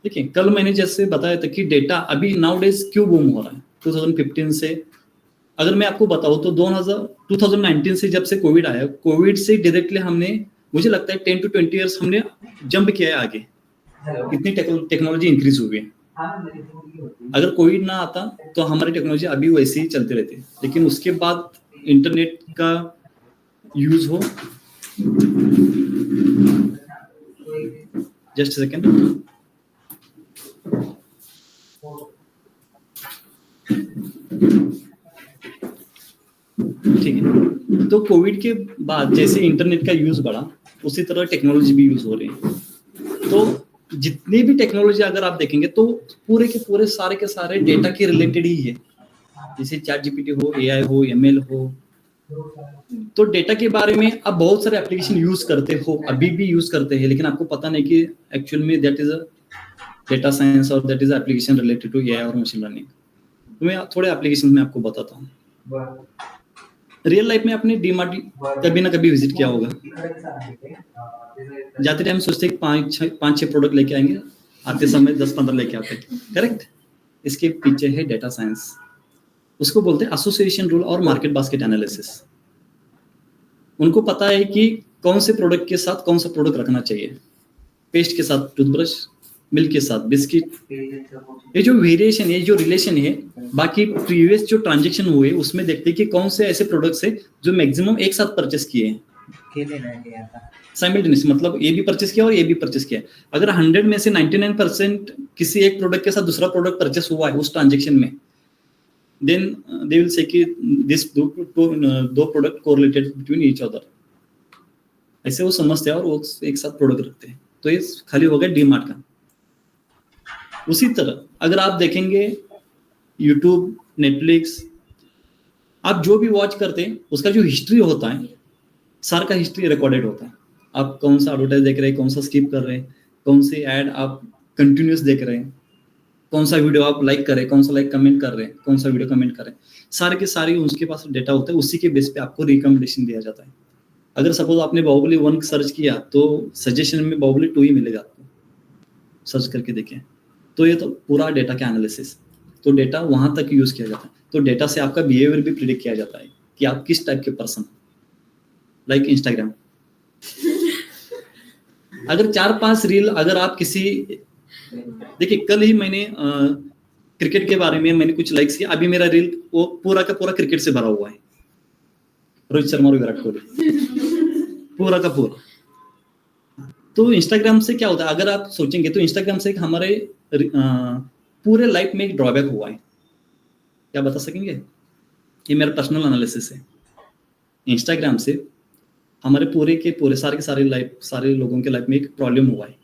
देखिए कल मैंने जैसे बताया था कि डेटा अभी नाउ डेज क्यों बूम हो रहा है 2015 से। अगर मैं आपको बताऊं तो 2019 से जब से कोविड आया, कोविड से डायरेक्टली हमने, मुझे लगता है 10 to 20 ईयर्स हमने जंप किया है आगे, इतनी टेक्नोलॉजी इंक्रीज हुई है। अगर कोविड ना आता तो हमारी टेक्नोलॉजी अभी वैसे ही चलती रहती, लेकिन उसके बाद इंटरनेट का यूज हो, जस्ट सेकेंड, ठीक है। तो कोविड के बाद जैसे इंटरनेट का यूज बढ़ा, उसी तरह टेक्नोलॉजी भी यूज हो रही है। तो जितनी भी टेक्नोलॉजी अगर आप देखेंगे तो पूरे के पूरे सारे के सारे डेटा के रिलेटेड ही है, जैसे चैट जीपीटी हो, एआई हो, एमएल हो। तो डेटा के बारे में आप बहुत सारे एप्लीकेशन यूज करते हो, अभी भी यूज करते हैं, लेकिन आपको पता नहीं कि एक्चुअल में that is a data science और that is application related to AI और मशीन लर्निंग। तो मैं थोड़े एप्लीकेशन में आपको बताता हूँ। रियल लाइफ में आपने डीमार्ट कभी ना कभी विजिट किया होगा। जाते टाइम सोचते हैं 5-6 प्रोडक्ट लेके आएंगे, आते समय 10-15 लेके आते हैं, करेक्ट। इसके पीछे है डेटा साइंस, उसको बोलते हैं एसोसिएशन रूल और मार्केट बास्केट एनालिसिस। उनको पता है कि कौन से प्रोडक्ट के साथ कौन सा प्रोडक्ट रखना चाहिए, पेस्ट के साथ टूथब्रश, मिल्क के साथ बिस्किट। ये जो वेरिएशन है, जो रिलेशन है, बाकी प्रीवियस जो ट्रांजेक्शन हुए उसमें देखते हैं कि कौन से ऐसे प्रोडक्ट्स है जो मैक्सिमम एक साथ परचेस किए हैं साइमल्टेनियस, मतलब ये भी परचेस किया और ये भी परचेस किया। अगर 100 में से 99% किसी एक प्रोडक्ट के साथ दूसरा प्रोडक्ट परचेस हुआ है उस ट्रांजेक्शन में, देन दे विल से कि दिस दो product correlated between each other, ऐसे वो समझते हैं और वो एक साथ प्रोडक्ट रखते हैं। तो ये खाली हो गया डीमार्ट का। उसी तरह अगर आप देखेंगे यूट्यूब, नेटफ्लिक्स, आप जो भी वॉच करते हैं उसका जो हिस्ट्री होता है, सारा का हिस्ट्री रिकॉर्डेड होता है। आप कौन सा एडवर्टाइज देख रहे हैं, कौन सा स्किप कर रहे हैं, कौन से ऐड आप कंटिन्यूस देख रहे हैं, कौन सा वीडियो आप लाइक कर रहे हैं, कौन सा लाइक कमेंट कर रहे हैं, कौन सा वीडियो कमेंट कर रहे हैं, सारे के सारे उसके पास डेटा होता है। उसी के बेस पे आपको रिकमेंडेशन दिया जाता है। अगर सपोज आपने बाहुबली 1 सर्च किया तो सजेशन में बाहुबली 2 ही मिलेगा आपको, सर्च करके देखें। तो ये तो पूरा डेटा का एनालिसिस, तो डेटा वहां तक यूज किया जाता है। तो डेटा से आपका बिहेवियर भी प्रिडिक्ट किया जाता है कि आप किस टाइप के पर्सन, लाइक इंस्टाग्राम। अगर 4-5 रील अगर आप किसी, देखिए कल ही मैंने क्रिकेट के बारे में मैंने कुछ लाइक्स किया, अभी मेरा रील वो पूरा का पूरा क्रिकेट से भरा हुआ है, रोहित शर्मा और विराट कोहली, पूरा का पूरा। तो इंस्टाग्राम से क्या होता है, अगर आप सोचेंगे तो इंस्टाग्राम से हमारे पूरे लाइफ में एक ड्रॉबैक हुआ है। क्या बता सकेंगे? ये मेरा पर्सनल एनालिसिस है। इंस्टाग्राम से हमारे पूरे के पूरे सारे के सारे लाइफ, सारे लोगों के लाइफ में एक प्रॉब्लम हुआ है,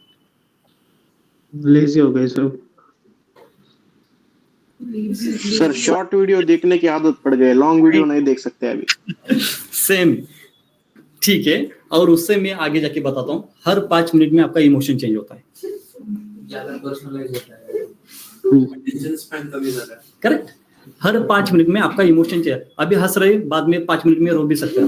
लेजी हो गए सब सर। शॉर्ट वीडियो देखने की आदत पड़ गई, लॉन्ग वीडियो नहीं देख सकते अभी। सेम, ठीक है। और उससे मैं आगे जाके बताता हूँ, हर 5 मिनट में आपका इमोशन चेंज होता है, ज्यादा पर्सनलाइज होता है, अटेंशन स्पैन कम होता है, करेक्ट। हर 5 मिनट में आपका इमोशन चेंज, अभी हंस रहे, बाद में 5 मिनट में रो भी सकते हैं।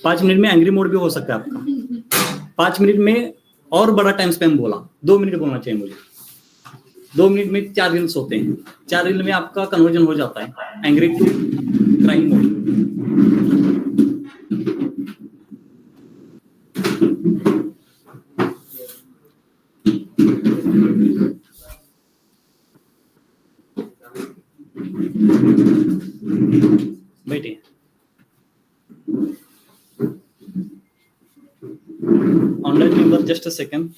5 मिनट में एंग्री मोड भी हो सकता है आपका। 5 मिनट में और बड़ा टाइम स्पैन बोला, 2 मिनट बोलना चाहिए मुझे। 2 मिनट में 4 रील्स होते हैं, 4 रील में आपका कन्वर्जन हो जाता है एंग्री टू क्राइम मोड। बैठिए, online member, just a second.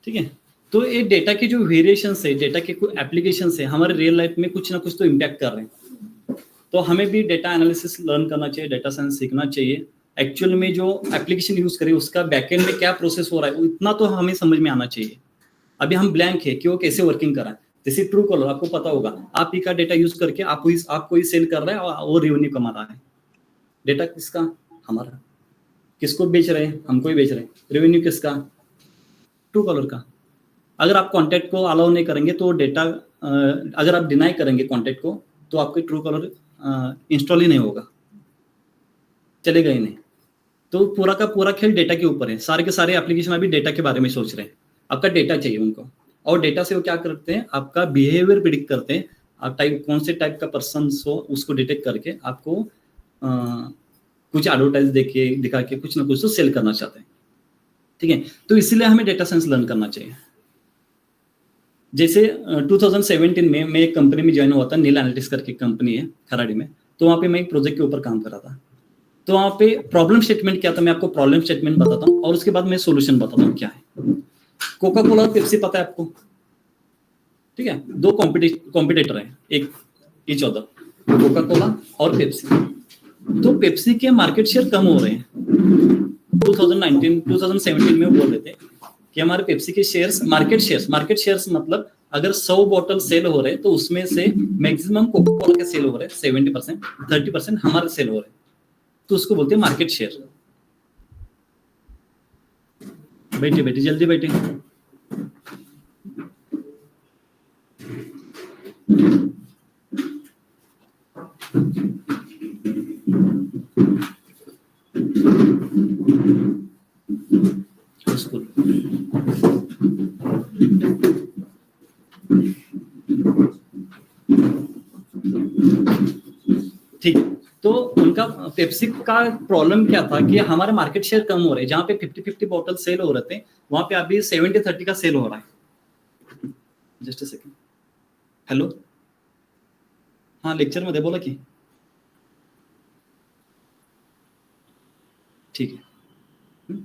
ठीक है, तो ये डेटा की जो वेरिएशंस है, डेटा के कोई एप्लीकेशंस है, हमारे रियल लाइफ में कुछ ना कुछ तो इम्पैक्ट कर रहे हैं। तो हमें भी डेटा एनालिसिस लर्न करना चाहिए, डेटा साइंस सीखना चाहिए। एक्चुअल में जो एप्लीकेशन यूज करें उसका बैकएंड में क्या प्रोसेस हो रहा है, इतना तो हमें समझ में आना चाहिए। अभी हम ब्लैंक है कि वो कैसे वर्किंग कर रहा है। जैसे ट्रू कॉलर, आपको पता होगा, आप ही का डेटा यूज करके आपको ही सेल कर रहा है और वो रेवेन्यू कमा रहा है। डेटा किसका? हमारा। किसको बेच रहे हैं? हमको ही बेच रहे हैं। रेवेन्यू किसका? ट्रू कॉलर का। अगर आप कॉन्टैक्ट को अलाउ नहीं करेंगे तो डेटा, अगर आप डिनाई करेंगे कॉन्टैक्ट को तो आपके ट्रू कॉलर इंस्टॉल ही नहीं होगा, चलेगा ही नहीं। तो पूरा का पूरा खेल डेटा के ऊपर है। सारे के सारे एप्लीकेशन अभी डेटा के बारे में सोच रहे हैं। आपका डेटा चाहिए उनको, और डेटा से वो क्या करते हैं? आपका बिहेवियर प्रिडिक्ट करते हैं। आप टाइप कौन से टाइप का पर्सन हो उसको डिटेक्ट करके आपको कुछ एडवर्टाइज देके दिखा के कुछ ना कुछ तो सेल करना चाहते हैं। ठीक है, तो इसीलिए हमें डेटा साइंस लर्न करना चाहिए। जैसे 2017 में मैं एक कंपनी में ज्वाइन हुआ था, नील एनालिटिक्स करके कंपनी है खराड़ी में। तो वहाँ पे मैं एक प्रोजेक्ट के ऊपर काम कर रहा था। तो वहाँ पे प्रॉब्लम स्टेटमेंट क्या था, मैं आपको प्रॉब्लम स्टेटमेंट बताता हूँ और उसके बाद मैं सोल्यूशन बताता हूँ क्या है। कोका कोला और पेप्सी पता है आपको? ठीक है, दो कॉम्पिटिटर हैं, एक ईच अदर, कोका कोला और पेप्सी। तो पेप्सी के मार्केट शेयर कम हो रहे हैं। 2017 में बोल रहे थे कि हमारे पेप्सी के शेयर्स, मार्केट शेयर्स मतलब अगर 100 बॉटल सेल हो रहे हैं तो उसमें से मैक्सिमम कोका कोला के सेल हो रहे हैं 70%, 30% हमारे सेल हो रहे हैं, तो उसको बोलते हैं मार्केट शेयर। बैठिए बैठिए, जल्दी बैठिए। ठीक, तो उनका पेप्सी का प्रॉब्लम क्या था कि हमारे मार्केट शेयर कम हो रहे हैं। जहां पे 50-50 बॉटल सेल हो रहे थे वहां पे अभी 70-30 का सेल हो रहा है। Just a second. हेलो, हाँ लेक्चर मध्ये बोला की। ठीक है।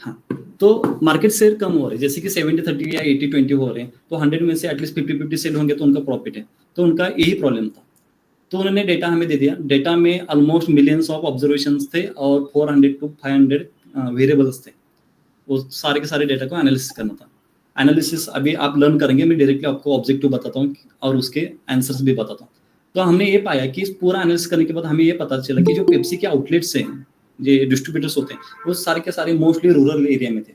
हाँ, तो मार्केट शेयर कम हो रहे हैं, जैसे कि 70-30 या 80-20 हो रहे हैं, तो 100 में से एटलीस्ट 50-50 सेल होंगे तो उनका प्रॉफिट है। तो उनका यही प्रॉब्लम था। तो उन्होंने डेटा हमें दे दिया। डेटा में ऑलमोस्ट मिलियंस ऑफ ऑब्जर्वेशंस थे और 400 to 500 वेरिएबल्स थे। वो सारे के सारे डेटा को एनालिसिस करना था। एनालिसिस अभी आप लर्न करेंगे, मैं डायरेक्टली आपको ऑब्जेक्टिव बताता हूँ और उसके आंसर्स भी बताता हूँ। तो हमने ये पाया कि इस पूरा एनालिसिस करने के बाद हमें ये पता चला कि जो पेप्सी के आउटलेट्स हैं, जो डिस्ट्रीब्यूटर्स होते हैं, वो सारे के सारे मोस्टली रूरल एरिया में थे।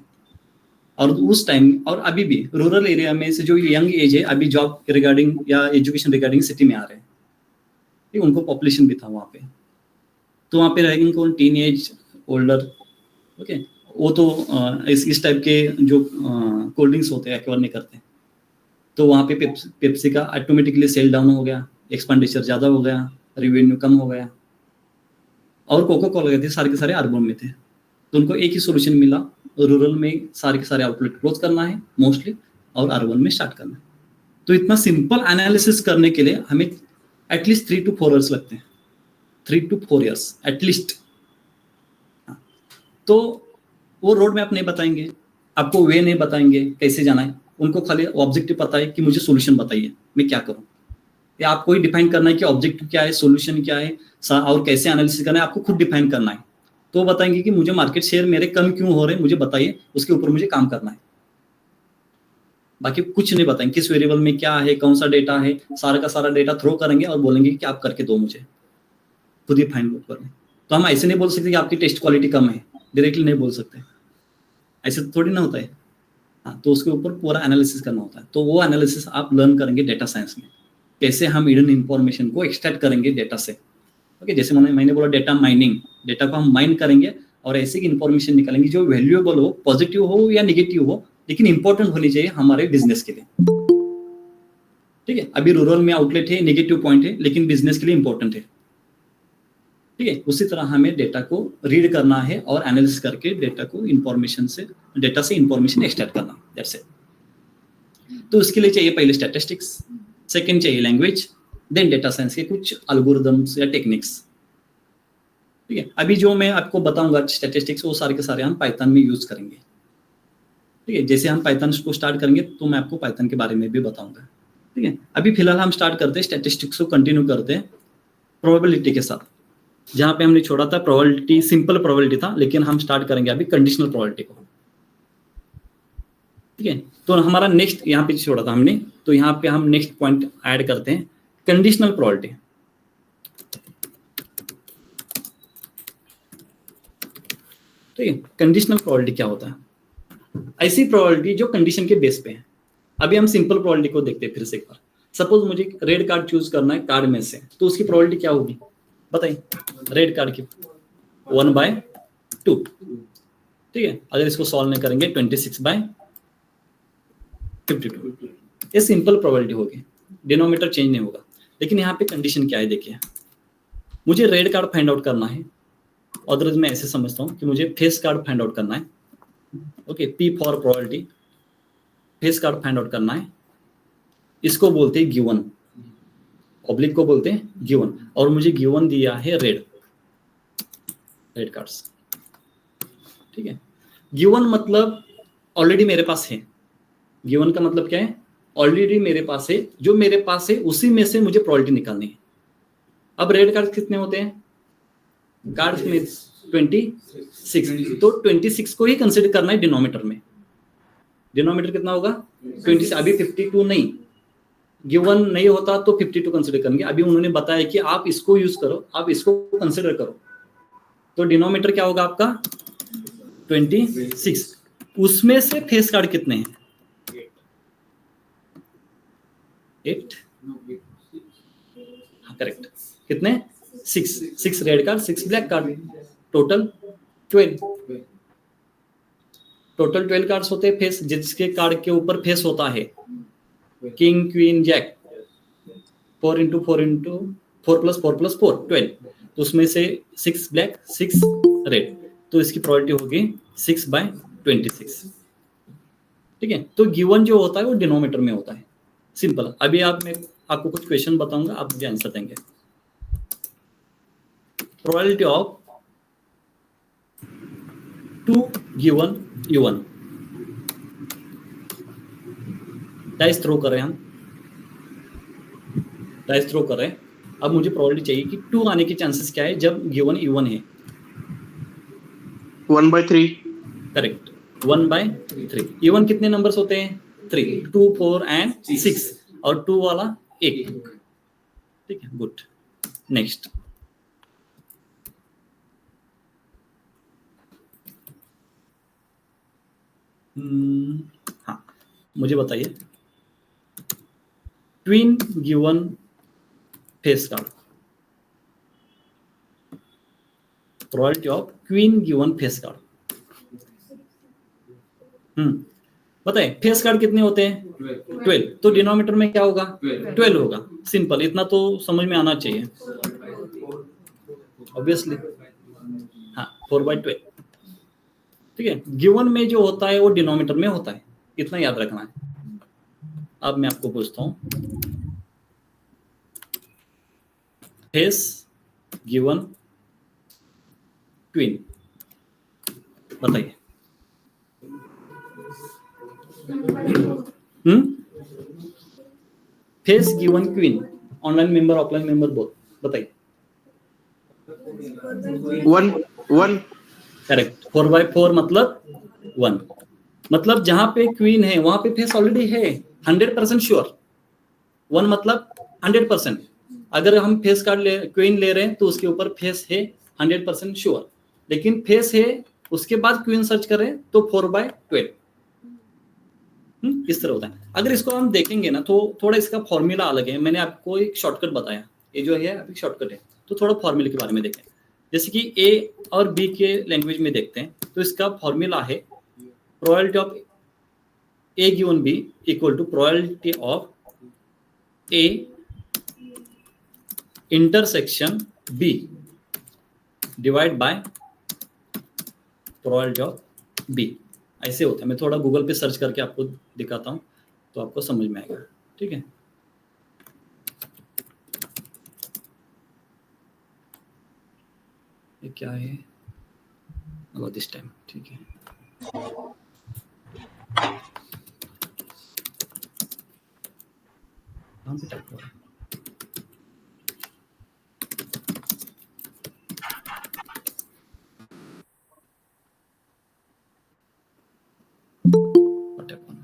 और उस टाइम और अभी भी रूरल एरिया में से जो यंग एज है अभी जॉब रिगार्डिंग या एजुकेशन रिगार्डिंग सिटी में आ रहे हैं, उनको पॉपुलेशन भी था वहाँ पे। तो वहाँ पे रहेंगे कौन? Teen age, older. ओके, वो तो इस टाइप के जो कोल्ड ड्रिंक्स होते हैं एक्वायर नहीं करते। तो वहाँ पे पेप्सी का ऑटोमेटिकली सेल डाउन हो गया, एक्सपेंडिचर ज़्यादा हो गया, रेवेन्यू कम हो गया। और कोका कोला थे सारे के सारे अर्बन में थे। तो उनको एक ही सोल्यूशन मिला, रूरल में सारे के सारे आउटलेट क्लोज करना है मोस्टली, और अर्बन में स्टार्ट करना है। तो इतना सिंपल एनालिसिस करने के लिए हमें एटलीस्ट 3 to 4 years लगते हैं। 3 to 4 years एटलीस्ट। तो वो रोड मैप नहीं बताएंगे आपको, वे नहीं बताएंगे कैसे जाना है। उनको खाली ऑब्जेक्टिव पता है कि मुझे सोल्यूशन बताइए, मैं क्या करूं। या आपको ही डिफाइन करना है कि ऑब्जेक्टिव क्या है, सोल्यूशन क्या है, और कैसे एनालिसिस करना है, आपको खुद डिफाइन करना है। तो वो बताएंगे कि मुझे मार्केट शेयर मेरे कम क्यों हो रहे हैं, मुझे बताइए, उसके ऊपर मुझे काम करना है। बाकी कुछ नहीं बताएंगे किस वेरिएबल में क्या है, कौन सा डेटा है, सारा का सारा डेटा थ्रो करेंगे और बोलेंगे कि आप करके दो मुझे, खुद ही फाइंड आउट करें। तो हम ऐसे नहीं बोल सकते कि आपकी टेस्ट क्वालिटी कम है, डायरेक्टली नहीं बोल सकते, ऐसे थोड़ी ना होता है। हाँ, तो उसके ऊपर पूरा एनालिसिस करना होता है। तो वो एनालिसिस आप लर्न करेंगे डेटा साइंस में, कैसे हम हिडन इंफॉर्मेशन को एक्सट्रैक्ट करेंगे डेटा से। ओके, जैसे मैंने बोला डेटा माइनिंग, डेटा को हम माइन करेंगे और ऐसी इंफॉर्मेशन निकालेंगे जो वैल्यूएबल हो, पॉजिटिव हो या निगेटिव हो, लेकिन इंपॉर्टेंट होनी चाहिए हमारे बिजनेस के लिए। ठीक है, अभी रूरल में आउटलेट है, नेगेटिव पॉइंट है, लेकिन बिजनेस के लिए इंपॉर्टेंट है। ठीक है, उसी तरह हमें डेटा को रीड करना है और एनालिसिस करके डेटा को डेटा से इंफॉर्मेशन एक्सट्रैक्ट करना, दैट्स इट। तो उसके लिए चाहिए पहले स्टैटिस्टिक्स, सेकंड चाहिए लैंग्वेज, देन डेटा साइंस के कुछ एल्गोरिथम्स या टेक्निक्स। ठीक है, अभी जो मैं आपको बताऊंगा स्टैटिस्टिक्स, वो सारे के सारे हम पाइथन में यूज करेंगे। ठीक है, जैसे हम पाइथन को स्टार्ट करेंगे तो मैं आपको पाइथन के बारे में भी बताऊंगा। ठीक है, अभी फिलहाल हम स्टार्ट करते हैं स्टैटिस्टिक्स को, कंटिन्यू करते हैं प्रोबेबिलिटी के साथ। जहां पे हमने छोड़ा था प्रोबेबिलिटी, सिंपल प्रोबेबिलिटी था, लेकिन हम स्टार्ट करेंगे अभी कंडीशनल प्रोबेबिलिटी को। ठीक है, तो हमारा नेक्स्ट यहाँ पे छोड़ा था हमने, तो यहाँ पे हम नेक्स्ट पॉइंट ऐड करते हैं, कंडीशनल प्रोबेबिलिटी। ठीक है। कंडीशनल प्रोबेबिलिटी क्या होता है? ऐसी प्रोबेबिलिटी जो कंडीशन के बेस पे है। अभी हम सिंपल प्रोबेबिलिटी को देखते हैं फिर से एक बार। सपोज मुझे रेड कार्ड चूज करना है कार्ड में से, तो उसकी प्रोबेबिलिटी क्या होगी बताइए? रेड कार्ड की 1/2, ठीक है। अगर इसको सॉल्व नहीं करेंगे 26/52, ये सिंपल प्रोबेबिलिटी होगी, डिनोमिनेटर चेंज नहीं होगा। लेकिन यहाँ पे कंडीशन क्या है देखिए, मुझे रेड कार्ड फाइंड आउट करना है। अदरवाइज मैं ऐसे समझता हूँ कि मुझे फेस कार्ड फाइंड आउट करना है। Okay, P for probability, face card find out करना है। इसको बोलते हैं गिवन, पब्लिक को बोलते हैं गिवन, और मुझे गिवन दिया है रेड कार्ड्स, ठीक है। गिवन मतलब ऑलरेडी मेरे पास है। गिवन का मतलब क्या है? ऑलरेडी मेरे पास है, जो मेरे पास है उसी में से मुझे प्रोबेबिलिटी निकालनी है। अब रेड कार्ड कितने होते हैं? कार्ड में 26, तो 26 को ही कंसिडर करना है डिनोमिनेटर में। डिनोमिनेटर कितना होगा? 26। अभी 52 नहीं, गिवन नहीं होता तो 52 कंसिडर करेंगे। अभी उन्होंने बताया कि आप इसको यूज करो, आप इसको कंसिडर करो, तो डिनोमिनेटर क्या होगा आपका? 26। उसमें से फेस कार्ड कितने हैं? 8, हाँ करेक्ट। कितने? 6 red card, 6 black card, total 12। Total 12 cards होते हैं फेस, जिसके कार्ड के ऊपर फेस होता है किंग क्वीन जैक, 4 + 4 + 4 12। तो उसमें से 6 ब्लैक 6 रेड, तो इसकी प्रोबेबिलिटी होगी 6/26, ठीक है। तो गिवन जो होता है वो डिनोमिनेटर में होता है, सिंपल। अभी मैं आपको कुछ क्वेश्चन बताऊंगा, आप मुझे आंसर देंगे। Probability of 2 given U1, dice throw कर रहे हैं हम, डाइस थ्रो कर रहे हैं। अब मुझे प्रोबेबिलिटी चाहिए कि 2 आने के चांसेस क्या है जब गिवन U1 है। 1/3। करेक्ट, 1/3। इवन कितने नंबर्स होते हैं? 3, 2, 4 एंड 6, और 2 वाला 1, ठीक है। Good, next. हाँ, मुझे बताइए twin given face card, probability of queen given face card. बताइए फेस कार्ड कितने होते हैं? 12। तो डिनोमिनेटर में क्या होगा? 12 होगा। सिंपल, इतना तो समझ में आना चाहिए ऑब्वियसली। हाँ, 4/12, ठीक है। गिवन में जो होता है वो डिनोमिनेटर में होता है, इतना याद रखना है। अब मैं आपको पूछता हूं, फेस गिवन क्वीन, बताइए। Face given queen, online member offline member both, बताइए। 1 करेक्ट, 4/4 मतलब 1, मतलब जहां पे क्वीन है वहां पे फेस ऑलरेडी है, 100% श्योर। 1 मतलब 100%। अगर हम फेस कार्ड क्वीन ले रहे हैं तो उसके ऊपर फेस है 100% श्योर, लेकिन फेस है उसके बाद क्वीन सर्च कर रहे हैं तो 4/12, इस तरह होता है। अगर इसको हम देखेंगे ना तो थोड़ा इसका फॉर्मूला अलग है। मैंने आपको एक शॉर्टकट बताया, ये जो है अभी शॉर्टकट है, तो थोड़ा फॉर्मूले के बारे में देखें। जैसे कि ए और बी के लैंग्वेज में देखते हैं तो इसका फॉर्मूला है probability of A given B equal to probability of A intersection B divide by probability of B. ऐसे होता है। मैं थोड़ा गूगल पे सर्च करके आपको दिखाता हूँ तो आपको समझ में आएगा, ठीक है। ये क्या है अबाउट दिस टाइम, ठीक है। कहाँ पे टाइप हो रहा है? What happened?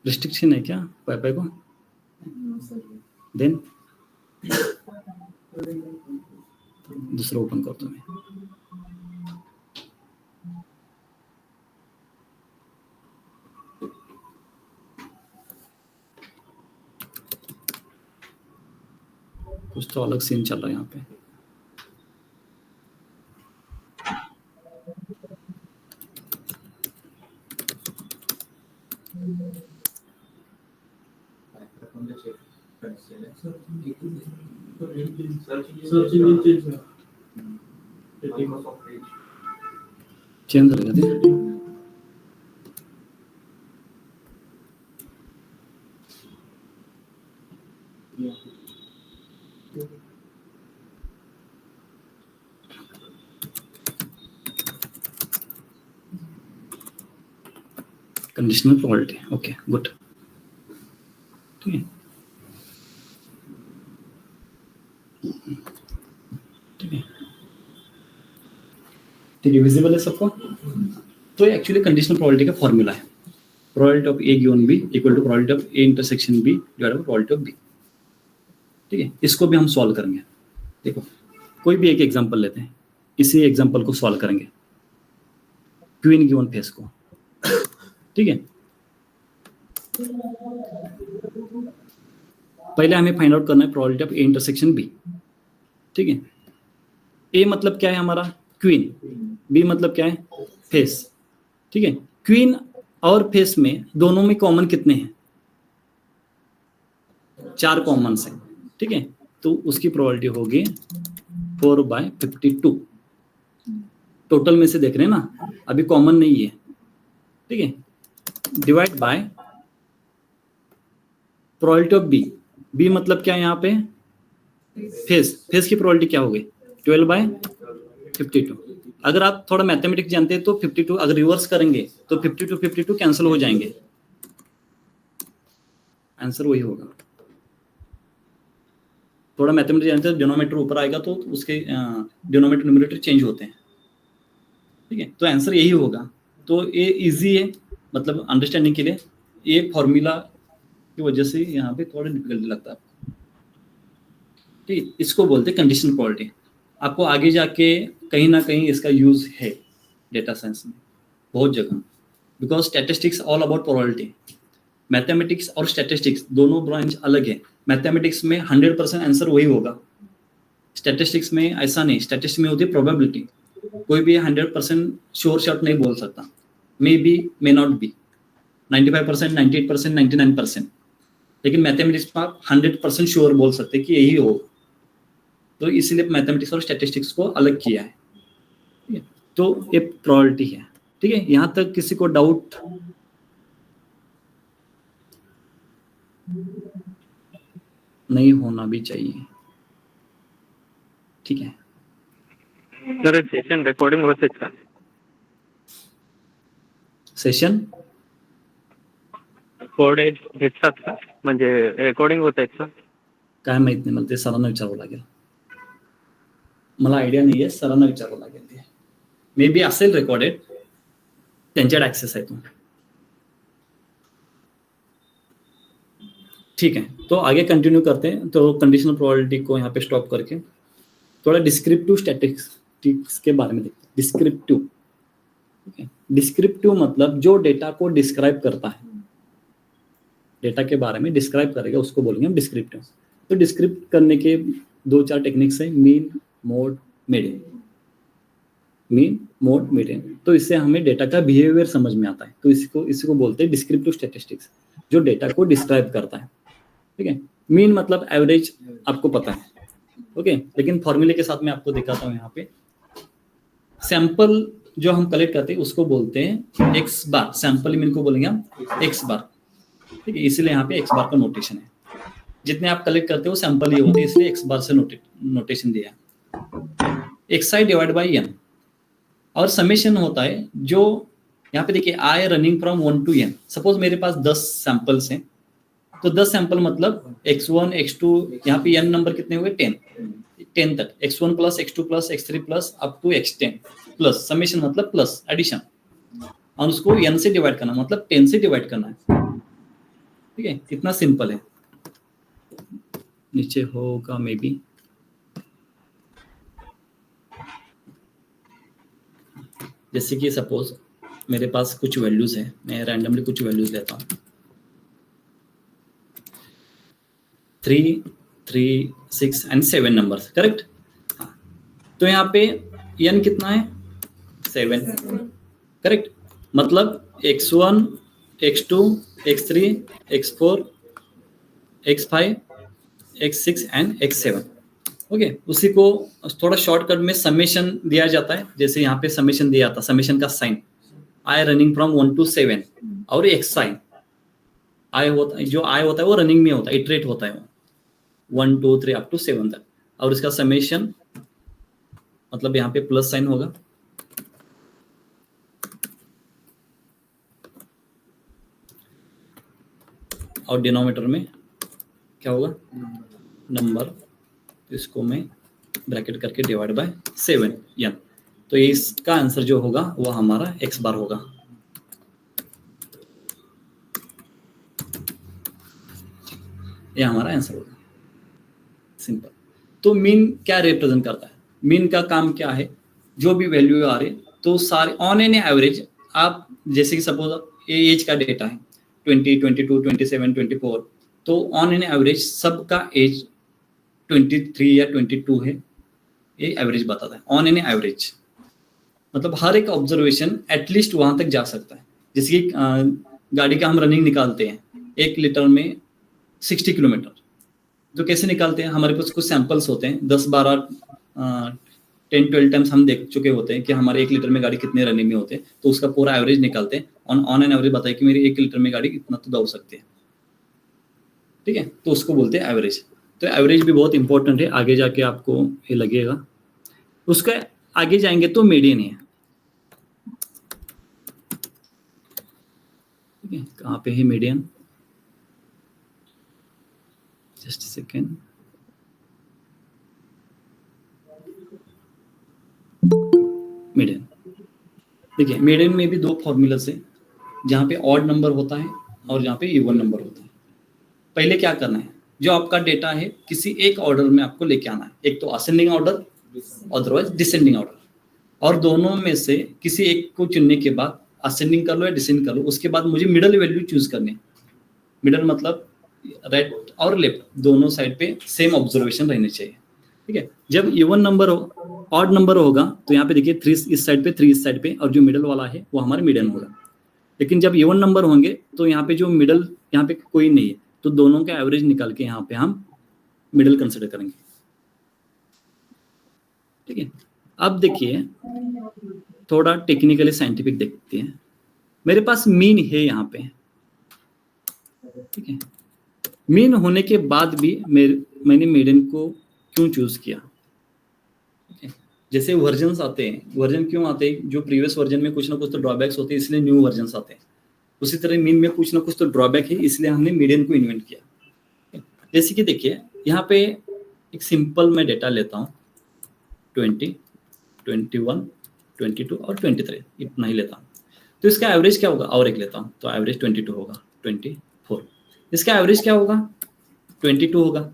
रिस्ट्रिक्शन है क्या वाईफाई को? देन दूसरा ओपन करता हूँ मैं। कुछ तो अलग सीन चल रहा है यहाँ पे। चेंज कर देते हैं। कंडीशनल प्रोबेबिलिटी, ओके गुड, ठीक है ठीक है, ठीक है, विजिबल है सबको? तो एक्चुअली कंडीशनल प्रोबेबिलिटी का फॉर्मूला है, probability of A given B equal to probability of A intersection B divided by probability of B, ठीक है। इसको भी हम सॉल्व करेंगे। देखो कोई भी एक एग्जांपल लेते हैं, इसी एग्जांपल को सॉल्व करेंगे, क्वीन गिवन फेस को, ठीक है। पहले हमें फाइंड आउट करना है probability of A intersection B, ठीक है। ए मतलब क्या है हमारा? क्वीन। बी मतलब क्या है? फेस, ठीक है। क्वीन और फेस में दोनों में कॉमन कितने हैं? 4 कॉमन है, ठीक है। तो उसकी प्रोबेबिलिटी होगी 4/52। टोटल में से देख रहे हैं ना, अभी कॉमन नहीं है, ठीक है। Divide by probability of B. B मतलब क्या है यहाँ पे? फेस। फेस की प्रोबेबिलिटी क्या होगी? 12/52। अगर आप थोड़ा मैथमेटिक्स जानते हैं तो 52 अगर रिवर्स करेंगे तो 52 कैंसिल हो जाएंगे, आंसर वही होगा। थोड़ा मैथमेटिक्स जानते हैं, डिनोमिनेटर ऊपर आएगा तो उसके डिनोमिनेटर न्यूमरेटर चेंज होते हैं, ठीक है। तो आंसर यही होगा। तो ये इजी है, मतलब अंडरस्टैंडिंग के लिए। ये फॉर्मूला की वजह से यहाँ पे थोड़ा डिफिकल्टी लगता है आपको, ठीक। इसको बोलते हैं कंडीशनल प्रोबेबिलिटी। आपको आगे जाके कहीं ना कहीं इसका यूज है डेटा साइंस में बहुत जगह, because statistics all about probability. Mathematics और स्टैटिस्टिक्स दोनों ब्रांच अलग है। मैथमेटिक्स में 100% आंसर वही होगा, स्टैटिस्टिक्स में ऐसा नहीं। स्टैटिस्टिक्स में होती है प्रोबेबिलिटी, कोई भी 100% श्योर शॉट नहीं बोल सकता, may be may not be, 95%, 98%, 99%। लेकिन मैथमेटिक्स में आप 100% श्योर बोल सकते कि यही हो। तो इसीलिए मैथमेटिक्स और स्टैटिस्टिक्स को अलग किया है, ठीक है। तो ये प्रोबेबिलिटी है, ठीक है। यहाँ तक किसी को डाउट? नहीं होना भी चाहिए, ठीक है। सर सेशन रेकॉर्डिंग होते का? सेशन कोडेज घेतात का? म्हणजे रेकॉर्डिंग होत आहेत का? काय माहित नाही, मला ते सरांना विचारावं लागेल, मला आयडिया नाही आहे, सरांना विचारावं लागेल। ते मे बी असेल रेकॉर्डेड, त्यांच्याकडे ऍक्सेस आहे तो, ठीक है। तो आगे कंटिन्यू करते हैं। तो कंडीशनल प्रोबेबिलिटी को यहाँ पे स्टॉप करके थोड़ा डिस्क्रिप्टिव स्टैटिस्टिक्स के बारे में देखते हैं। डिस्क्रिप्टिव, ठीक है। डिस्क्रिप्टिव मतलब जो डेटा को डिस्क्राइब करता है, डेटा के बारे में डिस्क्राइब करेगा, उसको बोलेंगे हम डिस्क्रिप्टिव। तो डिस्क्रिप्ट करने के 2-4 टेक्निक्स हैं, mean, mode, median. Mean, mode, median. तो इससे हमें डेटा का बिहेवियर समझ में आता है। तो इसी को बोलते हैं डिस्क्रिप्टिव स्टैटिस्टिक्स, जो डेटा को डिस्क्राइब करता है, ठीक है। मीन मतलब एवरेज, आपको पता है, ओके। लेकिन फॉर्मूले के साथ मैं आपको दिखाता हूँ। यहाँ पे सैंपल जो हम कलेक्ट करते हैं उसको बोलते हैं एक्स बार। सैंपल मीन को बोलेंगे हम एक्स बार, ठीक है। इसीलिए यहाँ पे एक्स बार का नोटेशन है। जितने आप कलेक्ट करते हो सैंपल ये होते हैं, इसलिए एक्स बार से नोटेशन दिया है। X i divide by n, और समेशन होता है जो यहाँ पे देखिए i running from 1 to n। Suppose मेरे पास 10 सैंपल्स हैं, तो 10 सैंपल मतलब x1 x2, यहाँ पे n नंबर कितने हुए? 10 तक, x1 plus x2 plus x3 plus up to x10 plus. Summation मतलब प्लस एडिशन, और उसको n से डिवाइड करना, मतलब 10 से डिवाइड करना है, ठीक है, कितना सिंपल है। नीचे होगा मे बी, जैसे कि सपोज मेरे पास कुछ वैल्यूज है, मैं रैंडमली कुछ वैल्यूज लेता हूँ, 3, 3, 6 एंड 7 नंबर्स, करेक्ट। तो यहाँ पे n कितना है, 7, करेक्ट। मतलब x1, x2, x3, x4, x5, x6 and x7। Okay, उसी को थोड़ा शॉर्टकट में समेशन दिया जाता है, जैसे यहाँ पे समेशन दिया था, समेशन का sign i running from 1 to 7 और x साइन आई होता है, जो आई होता है वो रनिंग में होता है, इटरेट होता है वो 1 2 3 अप टू 7 तक, और इसका समेशन मतलब यहाँ पे प्लस साइन होगा, और डिनोमिनेटर में क्या होगा, नंबर, तो इसको मैं ब्रैकेट करके डिवाइड बाय 7 n। तो इसका आंसर जो होगा वो हमारा x बार होगा। ये हमारा आंसर होगा, सिंपल। तो मीन क्या रिप्रेजेंट करता है, मीन का काम क्या है, जो भी वैल्यू आ रही तो सारे ऑन एन एवरेज, आप जैसे कि सपोज एज का डेटा है 20, 22, 27, 24, तो ऑन एन एवरेज सबका एज 23 या 22 है, ये एवरेज बताता है ऑन एन एवरेज। मतलब हर एक ऑब्जर्वेशन एटलीस्ट वहां तक जा सकता है। जैसे कि गाड़ी का हम रनिंग निकालते हैं 1 लीटर में 60 किलोमीटर, तो कैसे निकालते हैं, हमारे पास कुछ सैंपल्स होते हैं, 10, 12, 10, 12 टाइम्स हम देख चुके होते हैं कि हमारे 1 लीटर में गाड़ी कितने रनिंग में होते हैं, तो उसका पूरा एवरेज निकालते हैं, ऑन एन एवरेज बताए कि मेरी 1 लीटर में गाड़ी इतना तो दौड़ सकती है, ठीक है, तो उसको बोलते हैं एवरेज। तो एवरेज भी बहुत इंपॉर्टेंट है, आगे जाके आपको ये लगेगा। उसका आगे जाएंगे तो मीडियन है, ठीक है, कहाँ पे है मीडियन, जस्ट सेकेंड, मीडियन। देखिए मीडियन में भी 2 फॉर्मूलास है, जहाँ पे ऑड नंबर होता है और जहाँ पे इवन नंबर होता है। पहले क्या करना है, जो आपका डेटा है किसी एक ऑर्डर में आपको लेके आना है, एक तो ascending order, otherwise descending order, और दोनों में से किसी एक को चुनने के बाद असेंडिंग कर लो या डिसेंडिंग कर लो, उसके बाद मुझे मिडल वैल्यू चूज करनी है। मिडल मतलब राइट और लेफ्ट दोनों साइड पे सेम ऑब्जर्वेशन रहने चाहिए, ठीक है। जब इवन नंबर हो, ऑड नंबर होगा, तो यहाँ पे देखिए 3 इस साइड पे, 3 इस साइड पे, और जो मिडल वाला है वो हमारा मीडियन होगा। लेकिन जब इवन नंबर होंगे तो यहाँ पे जो मिडल, यहाँ पे कोई नहीं है, तो दोनों का एवरेज निकाल के यहाँ पे हम मिडल कंसिडर करेंगे, ठीक है। अब देखिए थोड़ा टेक्निकली साइंटिफिक देखते हैं, मेरे पास मीन है यहाँ पे, ठीक है। मीन होने के बाद भी मैंने मीडियन को क्यों चूज किया, ठीक है। जैसे वर्जन्स आते हैं, वर्जन क्यों आते हैं, जो प्रीवियस वर्जन में कुछ ना कुछ तो ड्रॉबैक्स होते हैं, इसलिए न्यू वर्जन्स आते हैं। उसी तरह मीन में कुछ ना कुछ तो ड्रॉबैक है, इसलिए हमने मीडियन को इन्वेंट किया। जैसे कि देखिए यहाँ पे एक सिंपल मैं डेटा लेता हूँ, 20, 21, 22 और 23, इतना ही लेता हूँ। तो इसका एवरेज क्या होगा, और एक लेता हूँ, तो एवरेज 22 होगा, 24। इसका एवरेज क्या होगा, 22 होगा।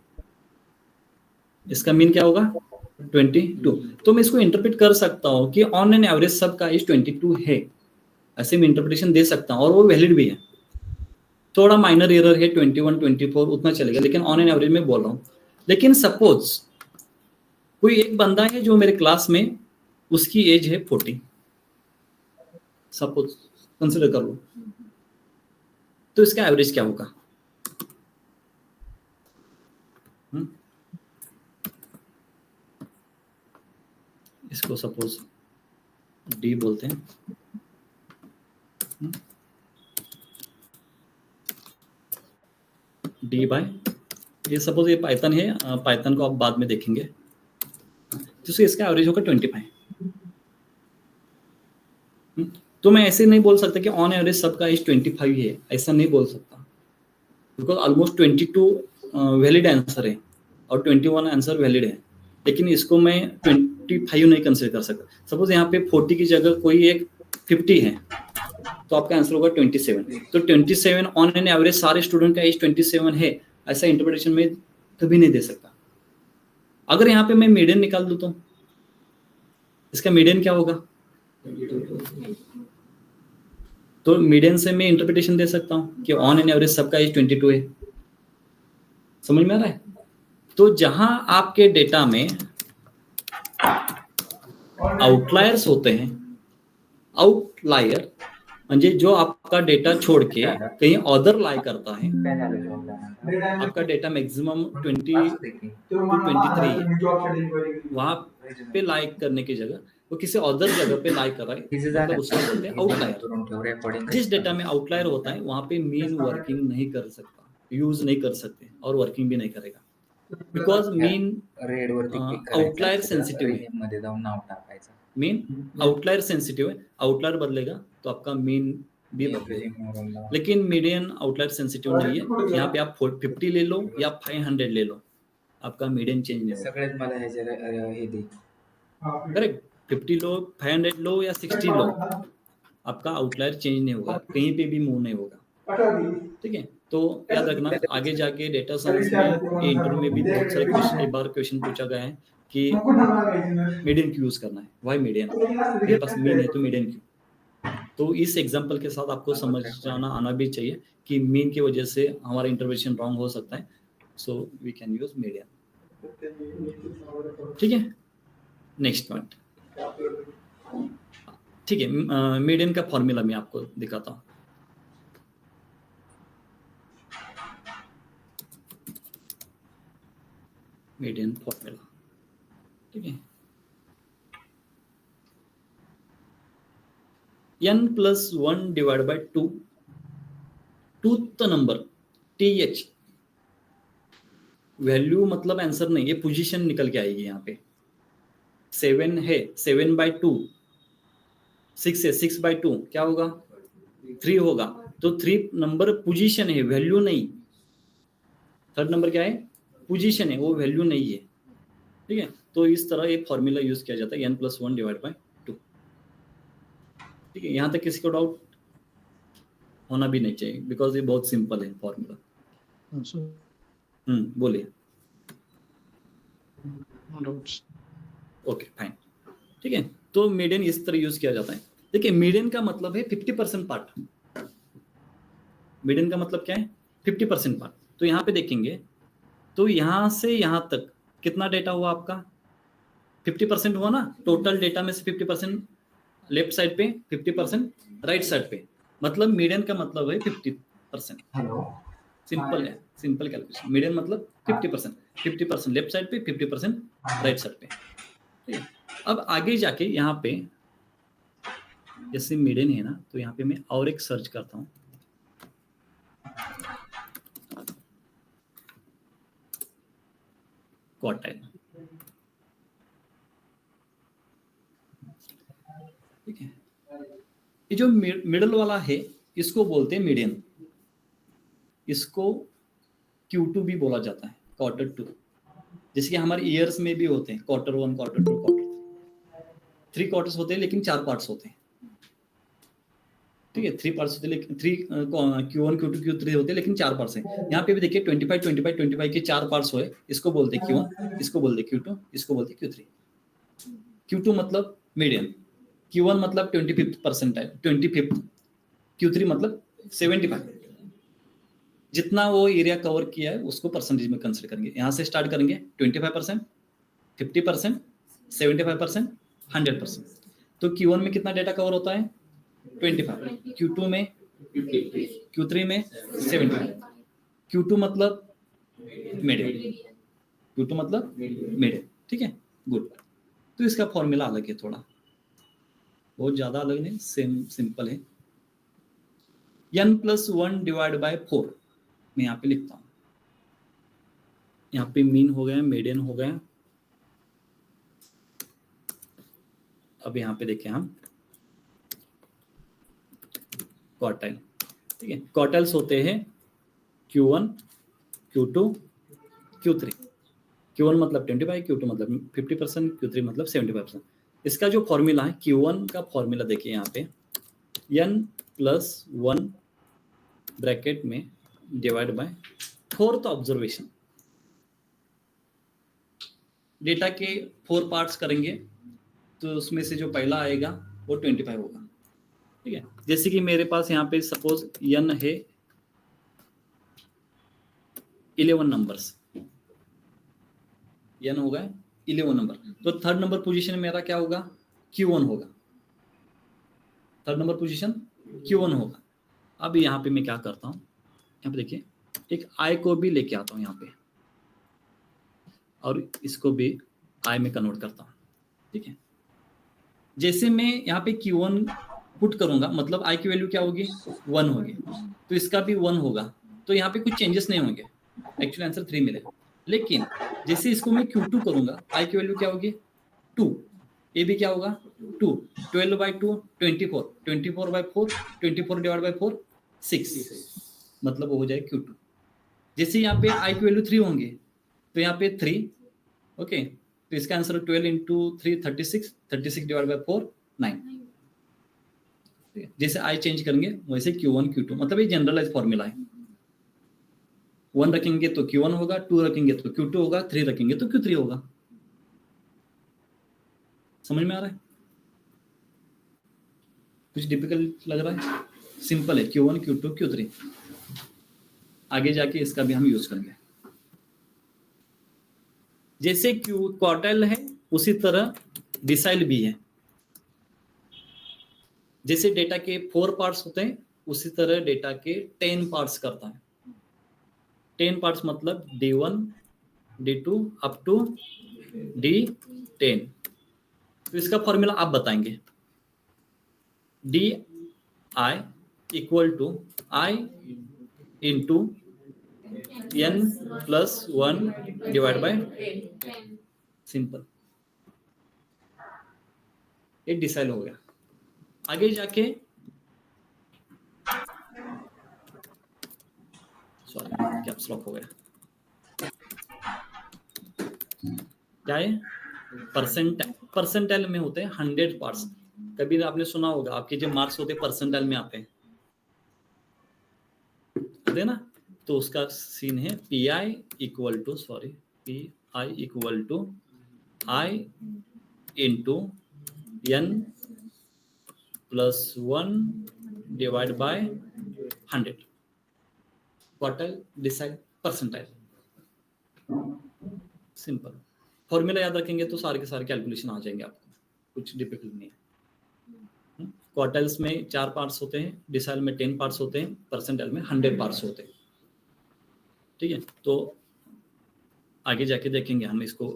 इसका मीन क्या होगा, 22। तो मैं इसको इंटरप्रेट कर सकता हूँ कि ऑन एन एवरेज सबका एज 22 है, ऐसे मैं इंटरप्रिटेशन दे सकता हूँ, और वो वैलिड भी है। थोड़ा माइनर एरर है 21, 24 उतना चलेगा, लेकिन ऑन एन एवरेज में बोल रहा हूँ। लेकिन सपोज कोई एक बंदा है जो मेरे क्लास में, उसकी एज है 40, सपोज कंसिडर कर लो, तो इसका एवरेज क्या होगा, इसको सपोज डी बोलते हैं, डी बाय, ये सपोज ये पाइथन है, पाइथन को आप बाद में देखेंगे, तो इसका एवरेज होगा 25। तो मैं ऐसे नहीं बोल सकता कि ऑन एवरेज सबका एज 25 है, ऐसा नहीं बोल सकता, बिकॉज ऑलमोस्ट 22 वैलिड आंसर है और 21 आंसर वैलिड है, लेकिन इसको मैं 25 नहीं कंसिडर कर सकता। सपोज यहाँ पे 40 की जगह कोई एक 50 है, तो आपका आंसर होगा 27। तो 27 ऑन एन एवरेज सारे स्टूडेंट का एज 27 है, ऐसा इंटरप्रिटेशन में कभी नहीं दे सकता। अगर यहाँ पे मैं मीडियन निकाल दूं तो इसका मीडियन क्या होगा? तो मीडियन से मैं इंटरप्रिटेशन दे सकता हूँ कि ऑन एन एवरेज सबका एज 22 है। समझ में आ रहा है? तो जहां आपके डेटा में आउटलायर्स होते हैं, आउटलायर म्हणजे जो आपका डेटा छोड़ के कहीं अदर लाई करता है, आपका डेटा मैक्सिमम 20 to 23 है, वहां पे लाइक करने की जगह वो किसी अदर जगह पे लाइक कर रहा है, मतलब उसको बोलते हैं आउटलायर। जिस डेटा में आउटलायर होता है वहां पे मीन वर्किंग नहीं कर सकता, यूज नहीं कर सकते और वर्किंग भी नहीं करेगा, बिकॉज मीन आउटलायर सेंसिटिव है। मध्ये जाऊन नाव टाकायचं. मीन आउटलायर सेंसिटिव है, आउटलायर बदलेगा तो आपका मीन भी बदलेगा, लेकिन मीडियन आउटलायर सेंसिटिव नहीं है। यहाँ पे आप 50 ले लो या 500 ले लो, आपका मीडियन चेंज नहीं होगा। सगळ्यात मला हे दे. करेक्ट, 50 लो, 500 लो या 60 लो, आपका आउटलायर चेंज नहीं होगा, कहीं पे भी मूव नहीं होगा। ठीक है, तो याद रखना आगे जाके डेटा साइंस में इंटरव्यू में भी बहुत सारे क्वेश्चन, एक बार क्वेश्चन पूछा गया है कि मीडियन क्यों यूज करना है, वाई मीडियन, मेरे पास मीन है तो मीडियन क्यों। तो इस एग्जांपल के साथ आपको समझ जाना आना भी चाहिए कि मीन की वजह से हमारा इंटरप्रिटेशन रॉन्ग हो सकता है, so we can use median. ठीक है, नेक्स्ट पॉइंट। ठीक है, मीडियन का फॉर्मूला मैं आपको दिखाता हूँ। मीडियन फॉर्मूला, ठीक है, n+1 divide by 2, tooth number TH, value मतलब आंसर नहीं, ये पोजीशन निकल के आएगी। यहाँ पे 7 है, 7/2, 6 है, 6/2 क्या होगा? 3 होगा। तो 3 नंबर पोजीशन है, वैल्यू नहीं। थर्ड नंबर क्या है? पोजीशन है, वो वैल्यू नहीं है। ठीक है, तो इस तरह एक फॉर्मूला यूज किया जाता है n+1 डिवाइड बाय 2। ठीक है, यहाँ तक किसी को डाउट होना भी नहीं चाहिए, बिकॉज ये बहुत सिंपल है फॉर्मूला। बोलिए। Okay fine. ठीक है, तो मीडियन इस तरह यूज किया जाता है। देखिए, मीडियन का मतलब है 50% पार्ट। मीडियन का मतलब क्या है? 50% पार्ट। तो यहाँ पे देखेंगे तो यहाँ से यहाँ तक कितना डेटा हुआ आपका? 50% हुआ ना। टोटल डेटा में से 50% लेफ्ट साइड पे, 50% राइट साइड पे, मतलब मीडियन का मतलब है 50%। सिंपल है, सिंपल कैलकुलेशन। मीडियन मतलब 50%, 50% लेफ्ट साइड पे, 50% राइट साइड पे। ठीक है, अब आगे जाके यहाँ पे जैसे मीडियन है ना, तो यहाँ पे मैं और एक सर्च करता हूँ, क्वार्टाइल। ठीक है, ये जो मिडल वाला है इसको बोलते हैं मीडियन। इसको Q2 भी बोला जाता है, क्वार्टर 2। जैसे कि हमारे ईयर्स में भी होते हैं क्वार्टर 1, क्वार्टर 2, क्वार्टर 3 क्वार्टर्स होते हैं, लेकिन 4 पार्ट्स होते हैं। ठीक है, 3 पार्ट्स होते हैं, लेकिन Q1, Q2, Q3 होते हैं, लेकिन 4 पार्ट्स हैं। यहाँ पे भी देखिए 25, 25, 25 के 4 पार्ट्स हुए। इसको बोलते हैं Q1, इसको बोलते हैं Q2, इसको बोलते हैं Q3। Q2 मतलब मीडियन, Q1 मतलब 25th परसेंटाइल, 25th, Q3 मतलब 75। जितना वो एरिया कवर किया है उसको परसेंटेज में कंसिडर करेंगे। यहाँ से स्टार्ट करेंगे 25%, 50%, 75%, 100%। तो Q1 में कितना डेटा कवर होता है? 25, Q2 में 50, Q3 में 75। Q2 मतलब मीडियम, Q2 मतलब मीडियम। ठीक है, गुड। तो इसका फॉर्मूला अलग है, थोड़ा बहुत ज्यादा अलग नहीं, सेम सिंपल है। n+1 डिवाइड बाय 4 मैं यहाँ पे लिखता हूँ। यहाँ पे मीन हो गया, मीडियन हो गया। अब यहाँ पे देखें हम क्वार्टाइल। ठीक है, क्वार्टाइल्स होते हैं Q1, Q2, Q3। Q1 मतलब 25, Q2 मतलब 50%, Q3 मतलब 75%। इसका जो फॉर्मूला है, Q1 का फॉर्मूला देखिए यहाँ पे, n प्लस 1 ब्रैकेट में divide by 4th observation. Data के 4 पार्ट्स करेंगे तो उसमें से जो पहला आएगा वो 25 होगा। ठीक है, जैसे कि मेरे पास यहाँ पे सपोज n है 11 नंबर्स, n होगा 11 नंबर, तो थर्ड नंबर पोजीशन मेरा क्या होगा, Q1 होगा। थर्ड नंबर पोजीशन Q1 होगा। अब यहाँ पे मैं क्या करता हूँ, यहाँ पे देखिए एक I को भी लेके आता हूँ यहाँ पे और इसको भी I में कन्वर्ट करता हूँ। ठीक है, जैसे मैं यहाँ पे Q1 पुट करूंगा मतलब I की वैल्यू क्या होगी, 1 होगी, तो इसका भी 1 होगा, तो यहाँ पे कुछ चेंजेस नहीं होंगे, एक्चुअली आंसर 3 मिलेगा। लेकिन जैसे इसको मैं Q2 करूंगा, I की वैल्यू क्या होगी 2, ये भी क्या होगा 2, 12/2 24, 24/4 24 डिवाइड बाई 4 6, मतलब वो हो जाए Q2। जैसे यहाँ पे I की वैल्यू 3 होंगे तो यहाँ पे 3, ओके, तो इसका आंसर 12 इंटू 3 36, 36 डिवाइड बाई 4 9। जैसे I चेंज करेंगे वैसे Q1 Q2, मतलब ये जनरलाइज फॉर्मूला है। 1 रखेंगे तो Q1 होगा, 2 रखेंगे तो Q2 होगा, 3 रखेंगे तो Q3 होगा। समझ में आ रहा है, कुछ डिफिकल्ट लग रहा है, सिंपल है, Q1 Q2 Q3। आगे जाके इसका भी हम यूज करेंगे। जैसे क्वार्टाइल है उसी तरह डिसाइल भी है। जैसे डेटा के 4 पार्ट्स होते हैं उसी तरह डेटा के 10 पार्ट्स करता है। 10 पार्ट्स मतलब D1 D2 up to D10। तो इसका फॉर्मूला आप बताएंगे, DI equal to I into n plus 1 divide by, simple, ये डिसाइड हो गया। आगे जाके सॉरी कैप्स लॉक हो गया, क्या है परसेंटाइल में होते हैं 100 पार्ट्स। कभी आपने सुना होगा आपके जो मार्क्स होते हैं परसेंटाइल में आते हैं ना, तो उसका सीन है PI equal to I into n plus 1 divide by 100, quartile decide percentile. Simple formula याद रखेंगे तो सारे के सारे कैलकुलेशन आ जाएंगे आपको, कुछ डिफिकल्ट नहीं है। क्वार्टाइल्स में 4 पार्ट्स होते हैं, डिसाइल में 10 पार्ट्स होते हैं, परसेंटाइल में 100 पार्ट्स होते हैं। ठीक है, तो आगे जाके देखेंगे हम इसको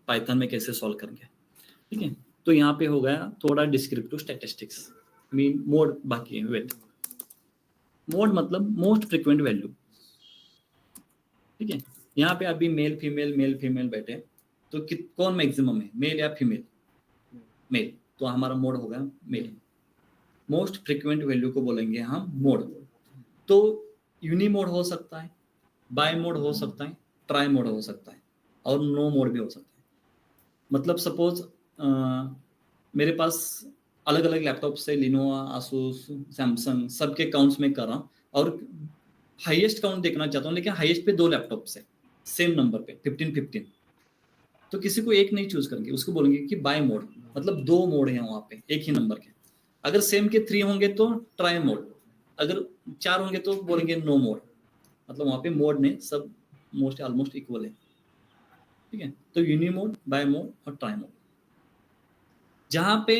पाइथन में कैसे सॉल्व करेंगे। ठीक है, तो यहाँ पे हो गया थोड़ा डिस्क्रिप्टिव स्टैटिस्टिक्स, मीन मोड बाकी है। वेट मोड मतलब मोस्ट फ्रीक्वेंट वैल्यू। ठीक है, यहाँ पे अभी मेल फीमेल बैठे, तो कौन मैक्सिमम है, मेल या फीमेल, मेल, तो हमारा मोड होगा मेल। मोस्ट फ्रीक्वेंट वैल्यू को बोलेंगे हम मोड। तो यूनी मोड हो सकता है, बाय मोड हो सकता है, ट्राई मोड हो सकता है, और नो मोड भी हो सकता है। मतलब सपोज मेरे पास अलग अलग लैपटॉप से लिनोवा, आसूस, सैमसंग सबके काउंट्स में कर रहा हूँ और हाईएस्ट काउंट देखना चाहता हूँ, लेकिन हाईएस्ट पे 2 लैपटॉप से सेम नंबर पे 15-15, तो किसी को एक नहीं चूज करेंगे, उसको बोलेंगे कि बाय मोड, मतलब 2 मोड है वहां पे एक ही नंबर के। अगर सेम के 3 होंगे तो ट्राई मोड, अगर 4 होंगे तो बोलेंगे नो मोड, मतलब वहां पे मोड ने सब मोस्ट ऑलमोस्ट इक्वल है। ठीक है, तो यूनी मोड, बाय मोड और ट्राई मोड। जहां पे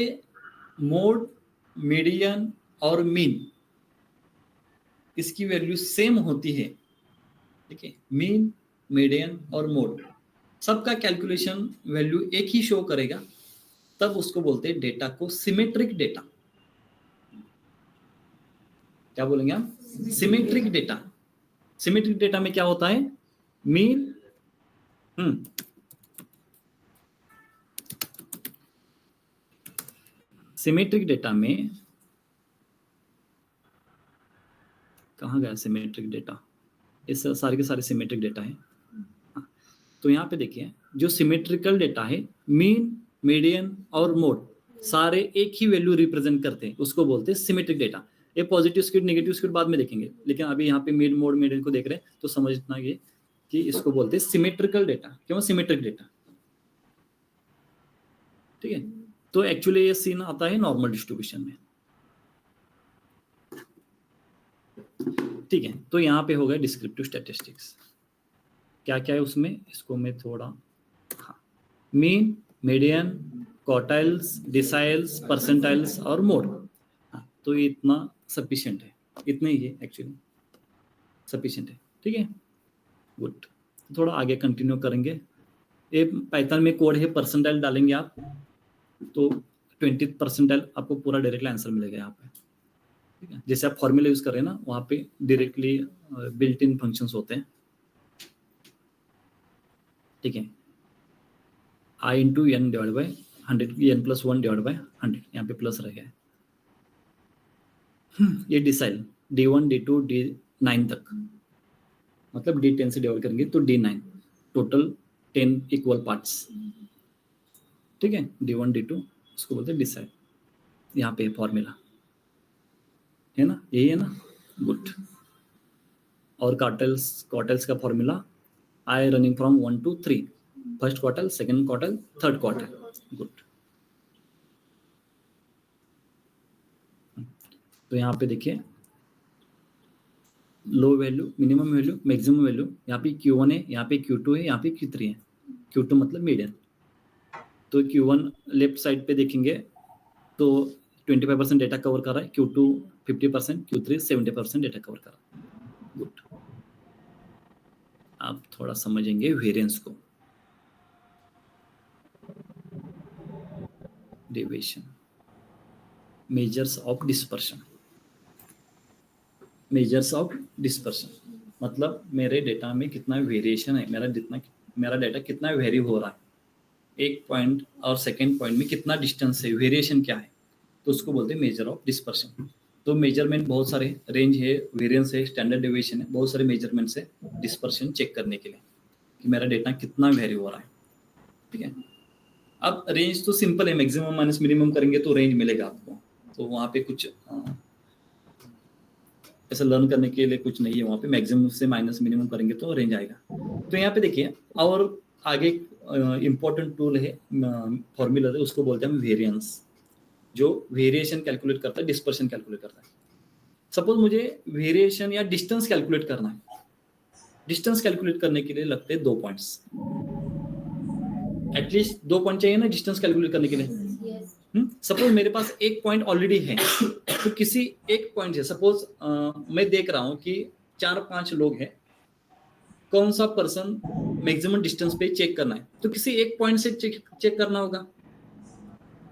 मोड, मीडियन और मीन इसकी वैल्यू सेम होती है, ठीक है, मीन, मीडियन और मोड सबका कैलकुलेशन वैल्यू एक ही शो करेगा, तब उसको बोलते हैं डेटा को सिमेट्रिक डेटा। क्या बोलेंगे हम, सिमेट्रिक डेटा। सिमेट्रिक डेटा में क्या होता है, मीन सिमेट्रिक डेटा में कहाँ गया सिमेट्रिक डेटा, इस सारे के सारे सिमेट्रिक डेटा है। तो यहाँ पे देखिए जो सिमेट्रिकल डेटा है, मीन, मीडियन और मोड सारे एक ही वैल्यू रिप्रेजेंट करते हैं, उसको बोलते हैं सिमेट्रिक डेटा। ये पॉजिटिव स्क्यूड नेगेटिव स्क्यूड बाद में देखेंगे, लेकिन अभी यहाँ पे मिड मोड मीडियन को देख रहे हैं तो समझना ये कि इसको बोलते हैं सिमेट्रिकल डेटा। क्यों सिमेट्रिक डेटा? ठीक है, तो एक्चुअली ये सीन आता है नॉर्मल डिस्ट्रीब्यूशन में। ठीक है, तो यहाँ पे हो गया डिस्क्रिप्टिव स्टैटिस्टिक्स। क्या क्या है उसमें, इसको मैं थोड़ा, हाँ, mean, median, quartiles, deciles, percentiles और मोड। हाँ, तो ये इतना सफिशिएंट है, इतने ही है एक्चुअली, सफिशिएंट है। ठीक है, गुड। थोड़ा आगे कंटिन्यू करेंगे। ये पाइथन में कोड है, परसेंटाइल डालेंगे आप तो 20 परसेंटाइल आपको पूरा डायरेक्टली आंसर मिलेगा यहाँ पे। ठीक है, जैसे आप फॉर्मूला यूज कर रहे हैं ना, वहाँ पे डायरेक्टली बिल्ट इन फंक्शंस होते हैं। ठीक है, i into n divide by 100, n plus 1 divide by 100, यहाँ पे प्लस रह गया है। ये डिसाइल D1 D2 D9 तक, मतलब D10 से डिवाइड करेंगे तो D9, टोटल 10 इक्वल पार्ट्स। ठीक है, D1 D2 उसको बोलते हैं डिसाइल। यहाँ पे फॉर्मूला है ना, यही है ना, गुड। और क्वार्टल्स का formula I running from 1 to 3, first quartile, second quartile, third quartile, good. तो यहाँ पे देखिए low value, minimum value, maximum value, यहाँ पे Q1 है, यहाँ पे Q2 है, यहाँ पे Q3 है। Q2 मतलब मीडियन। तो Q1 लेफ्ट साइड पे देखेंगे तो 25% डेटा कवर कर रहा है, Q2 50%, Q3 70% डेटा कवर कर रहा है, गुड। आप थोड़ा समझेंगे वेरिएंस को, deviation, measures of dispersion. Measures of dispersion मतलब मेरे डेटा में कितना वेरिएशन है, मेरा डेटा कितना वेरी हो रहा है, एक पॉइंट और सेकेंड पॉइंट में कितना डिस्टेंस है, वेरिएशन क्या है, तो उसको बोलते हैं मेजर ऑफ डिस्पर्शन। तो मेजरमेंट बहुत सारे, रेंज है, वेरिएंस है, स्टैंडर्ड डेविएशन है, बहुत सारे मेजरमेंट्स है डिस्पर्शन चेक करने के लिए कि मेरा डेटा कितना वेरी हो रहा है। ठीक है, अब रेंज तो सिंपल है, मैक्सिमम माइनस मिनिमम करेंगे तो रेंज मिलेगा आपको, तो वहाँ पे कुछ ऐसा लर्न करने के लिए कुछ नहीं है, वहाँ पे मैक्सिमम से माइनस मिनिमम करेंगे तो रेंज आएगा। तो यहाँ पे देखिए, और आगे इंपॉर्टेंट टूल है, फॉर्मूला है, उसको बोलते हैं वेरिएंस, जो वेरिएशन कैलकुलेट करता है, डिस्पर्शन कैलकुलेट करता है। सपोज मुझे वेरिएशन या डिस्टेंस कैलकुलेट करना है, डिस्टेंस कैलकुलेट करने के लिए लगते हैं 2 पॉइंट्स, एटलीस्ट 2 पॉइंट चाहिए ना डिस्टेंस कैलकुलेट करने के लिए। सपोज मेरे पास एक पॉइंट ऑलरेडी है, तो किसी एक पॉइंट से, सपोज मैं देख रहा हूं कि 4-5 लोग हैं, कौन सा पर्सन मैक्सिमम डिस्टेंस पे चेक करना है, तो किसी एक पॉइंट से चेक करना होगा,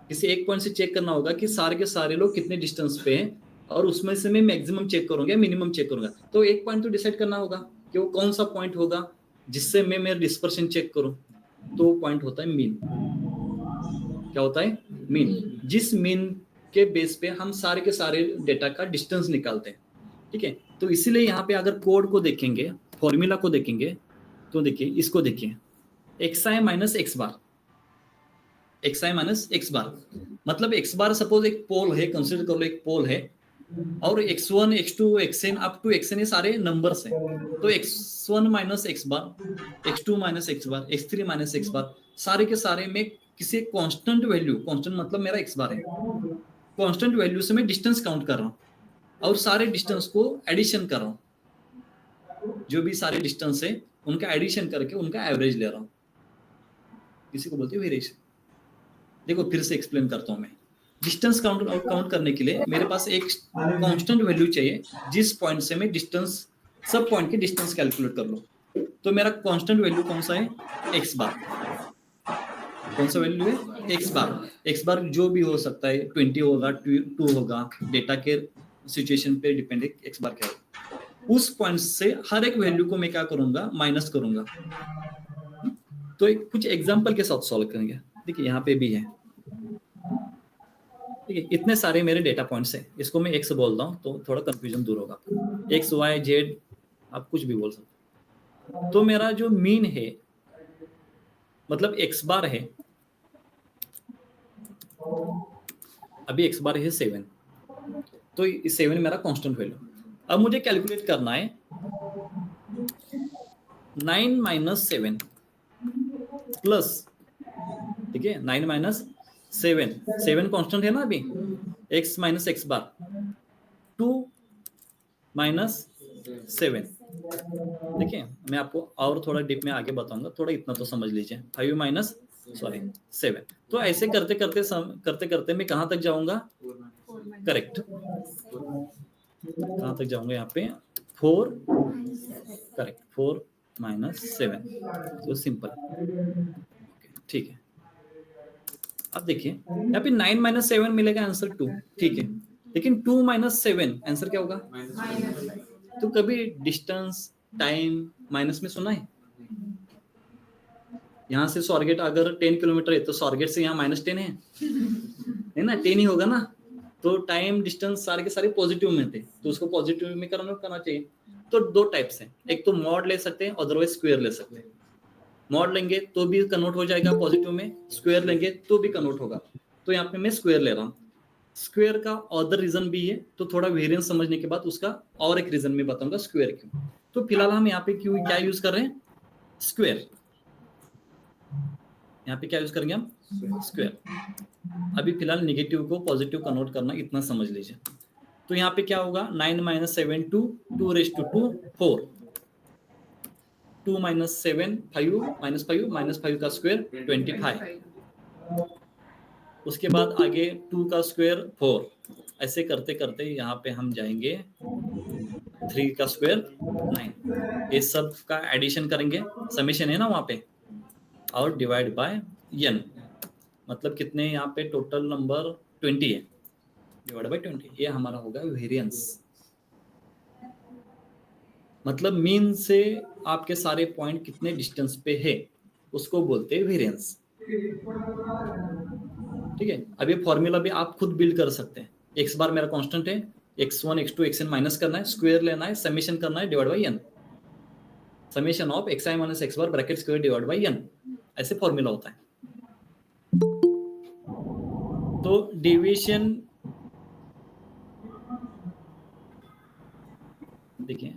किसी एक पॉइंट से चेक करना होगा कि सारे के सारे लोग कितने डिस्टेंस पे हैं, और उसमें से मैं मैक्सिमम चेक करूंगा, मिनिमम चेक करूंगा। तो एक पॉइंट तो डिसाइड करना होगा कि वो कौन सा पॉइंट होगा जिससे मैं मेरा डिस्पर्शन चेक करूं, तो वो पॉइंट होता है मीन। क्या होता है? मीन। जिस मीन के बेस पे हम सारे के सारे डेटा का डिस्टेंस निकालते हैं। ठीक है, तो इसीलिए यहाँ पे अगर कोड को देखेंगे, फॉर्मूला को देखेंगे, तो देखिए इसको देखिए, xi माइनस एक्स बार, xi माइनस एक्स बार, मतलब एक्स बार सपोज एक पोल है, कंसिडर कर लो एक पोल है, और x1 x2 xn up to xn ये सारे नंबर्स हैं। तो x1 माइनस एक्स बार, x2 माइनस एक्स बार, x3 माइनस एक्स बार, सारे के सारे में किसी कांस्टेंट वैल्यू, कांस्टेंट मतलब मेरा एक्स बार है, कांस्टेंट वैल्यू से मैं डिस्टेंस काउंट कर रहा हूँ और सारे डिस्टेंस को एडिशन कर रहा हूँ, जो भी सारे डिस्टेंस है उनका एडिशन करके उनका एवरेज ले रहा हूँ, इसी को बोलते हैं वेरिएशन। देखो फिर से एक्सप्लेन करता हूँ मैं। डिस्टेंस काउंट करने के लिए मेरे पास एक कांस्टेंट वैल्यू चाहिए, जिस पॉइंट से मैं डिस्टेंस, सब पॉइंट के डिस्टेंस कैलकुलेट कर लो। तो मेरा कांस्टेंट वैल्यू कौन सा है? एक्स बार। कौन सा वैल्यू है? एक्स बार। एक्स बार जो भी हो सकता है, 20 होगा, 2 होगा, डेटा के सिचुएशन पे डिपेंड है एक्स बार क्या है। उस पॉइंट से हर एक वैल्यू को मैं क्या करूंगा? माइनस करूंगा। तो कुछ एग्जांपल के साथ सॉल्व करेंगे। देखिए यहाँ पे भी है, ठीक है, इतने सारे मेरे डेटा पॉइंट्स हैं, इसको मैं एक्स बोलता हूँ तो थोड़ा कंफ्यूजन दूर होगा। एक्स वाई जेड आप कुछ भी बोल सकते। तो मेरा जो मीन है, मतलब एक्स बार है, अभी एक्स बार है 7, तो 7 मेरा कांस्टेंट वैल्यू। अब मुझे कैलकुलेट करना है 9 माइनस 7 प्लस, ठीक है, 9 माइनस 7, 7 कांस्टेंट है ना अभी, x माइनस एक्स बार, 2 माइनस 7, देखिए मैं आपको और थोड़ा डीप में आगे बताऊंगा, थोड़ा इतना तो समझ लीजिए, 5 माइनस सॉरी 7। तो ऐसे करते करते करते करते मैं कहाँ तक जाऊंगा, करेक्ट, कहाँ तक जाऊंगा यहाँ पे, 4, करेक्ट, 4 माइनस 7, तो सिंपल, ठीक है। अब देखिए यहाँ पे 9 माइनस 7 मिलेगा, आंसर 2, ठीक है, लेकिन 2 माइनस 7 आंसर क्या होगा, तो कभी डिस्टेंस टाइम माइनस में सुना है, यहाँ से स्वारगेट अगर 10 किलोमीटर है तो स्वारगेट से यहाँ -10 है ना, 10 ही होगा ना। तो टाइम डिस्टेंस सारे के सारे पॉजिटिव में थे, तो उसको पॉजिटिव में कन्वर्ट करना चाहिए। तो दो टाइप्स हैं, एक तो मॉड ले सकते हैं, अदरवाइज स्क्वायर ले सकते हैं। मॉड लेंगे तो भी कन्वर्ट हो जाएगा पॉजिटिव में, स्क्वायर लेंगे तो भी कन्वर्ट होगा। तो यहाँ पे मैं स्क्वायर ले रहा हूँ। स्क्वायर का अदर रीजन भी है, तो थोड़ा वेरिएंस समझने के बाद उसका और एक रीजन में बताऊंगा स्क्वायर क्यों। तो फिलहाल हम यहाँ पे क्यों क्या यूज कर रहे हैं, स्क्वायर। यहाँ पे क्या यूज करेंगे हम, स्क्वायर। अभी फिलहाल नेगेटिव को पॉजिटिव कन्वर्ट करना इतना समझ लीजिए। तो यहाँ पे क्या होगा, 9 minus 7 2, 2 raise to 2 4, 2 minus 7 5 minus 5 का स्क्वायर 25, उसके बाद आगे 2 का स्क्वायर 4, ऐसे करते करते यहाँ पे हम जाएंगे 3 का स्क्वायर 9, ये सब का एडिशन करेंगे, समेशन है ना वहां पे, और डिवाइड बाय n, मतलब कितने यहाँ पे टोटल नंबर 20 है, डिवाइड बाय 20, ये हमारा होगा वेरिएंस। मतलब मीन से आपके सारे पॉइंट कितने डिस्टेंस पे है उसको बोलते हैं वेरिएंस, ठीक है। अब ये फॉर्मूला भी आप खुद बिल्ड कर सकते हैं। एक्स बार मेरा कांस्टेंट है, x1 x2 xn माइनस करना है, स्क्वायर लेना है, समेशन करना है, divide bye n, summation of xi minus x bar bracket square divide by n, ऐसे फॉर्मूला होता है। तो डेविएशन देखिए,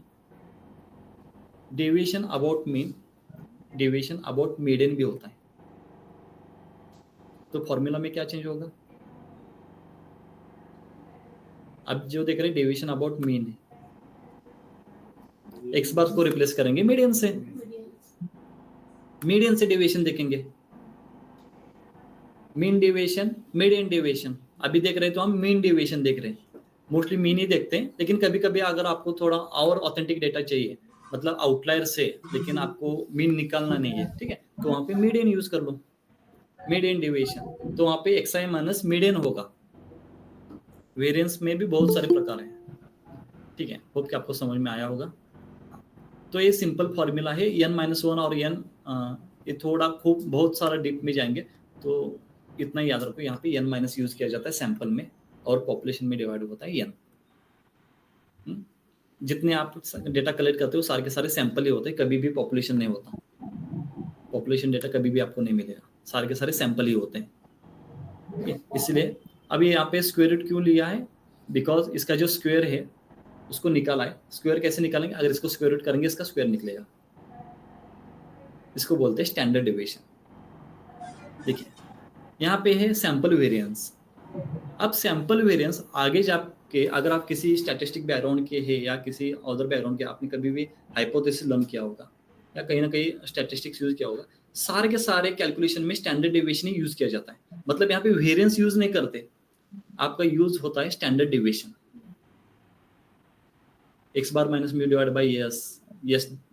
deviation about mean, deviation about median भी होता है। तो फॉर्मूला में क्या चेंज होगा, अब जो देख रहे हैं डेविएशन अबाउट मीन है, एक्स बार को रिप्लेस करेंगे मीडियन से, मीडियन से डेविएशन देखेंगे, मीन डेविएशन मीडियन डेविएशन। अभी देख रहे हैं तो हम मीन डेविएशन देख रहे हैं, मोस्टली मीन ही देखते हैं, लेकिन कभी कभी अगर आपको थोड़ा और ऑथेंटिक डेटा चाहिए, मतलब आउटलायर से, लेकिन आपको मीन निकालना नहीं है, ठीक है, तो वहां पे मीडियन यूज कर लो, मीडियन डेविएशन। तो वहां पे एक्सआई माइनस मीडियन होगा। वेरिएंस में भी बहुत सारे प्रकार हैं, ठीक है, होप कि आपको समझ में आया होगा। तो ये सिंपल फॉर्मूला है, n-1 और n, ये थोड़ा खूब बहुत सारा डीप में जाएंगे, तो इतना याद रखो, यहाँ पे n माइनस यूज किया जाता है सैंपल में, और पॉपुलेशन में डिवाइड होता है n। जितने आप डेटा कलेक्ट करते हो सारे के सारे सैंपल ही होते हैं, कभी भी पॉपुलेशन नहीं होता, पॉपुलेशन डेटा कभी भी आपको नहीं मिलेगा, सारे के सारे सैंपल ही होते हैं। इसलिए अभी यहाँ पे स्क्वायर रूट क्यों लिया है, बिकॉज इसका जो स्क्वायर है उसको निकाला है। स्क्वायर कैसे निकालेंगे, अगर इसको स्क्वायर रूट करेंगे इसका स्क्वायर निकलेगा, इसको बोलते हैं स्टैंडर्ड डेविएशन। देखिए यहाँ पे है सैंपल वेरिएंस। अब सैंपल वेरिएंस आगे जाके अगर आप किसी स्टैटिस्टिक बैकग्राउंड के हैं या किसी अदर बैकग्राउंड के, आपने कभी भी हाइपोथेसिस लर्न किया होगा या कहीं ना कहीं स्टैटिस्टिक्स यूज किया होगा, सारे के सारे कैलकुलेशन में स्टैंडर्ड डेविएशन ही यूज किया जाता है। मतलब यहाँ पे वेरिएंस यूज नहीं करते, आपका यूज होता है standard deviation. X bar minus mu divide by s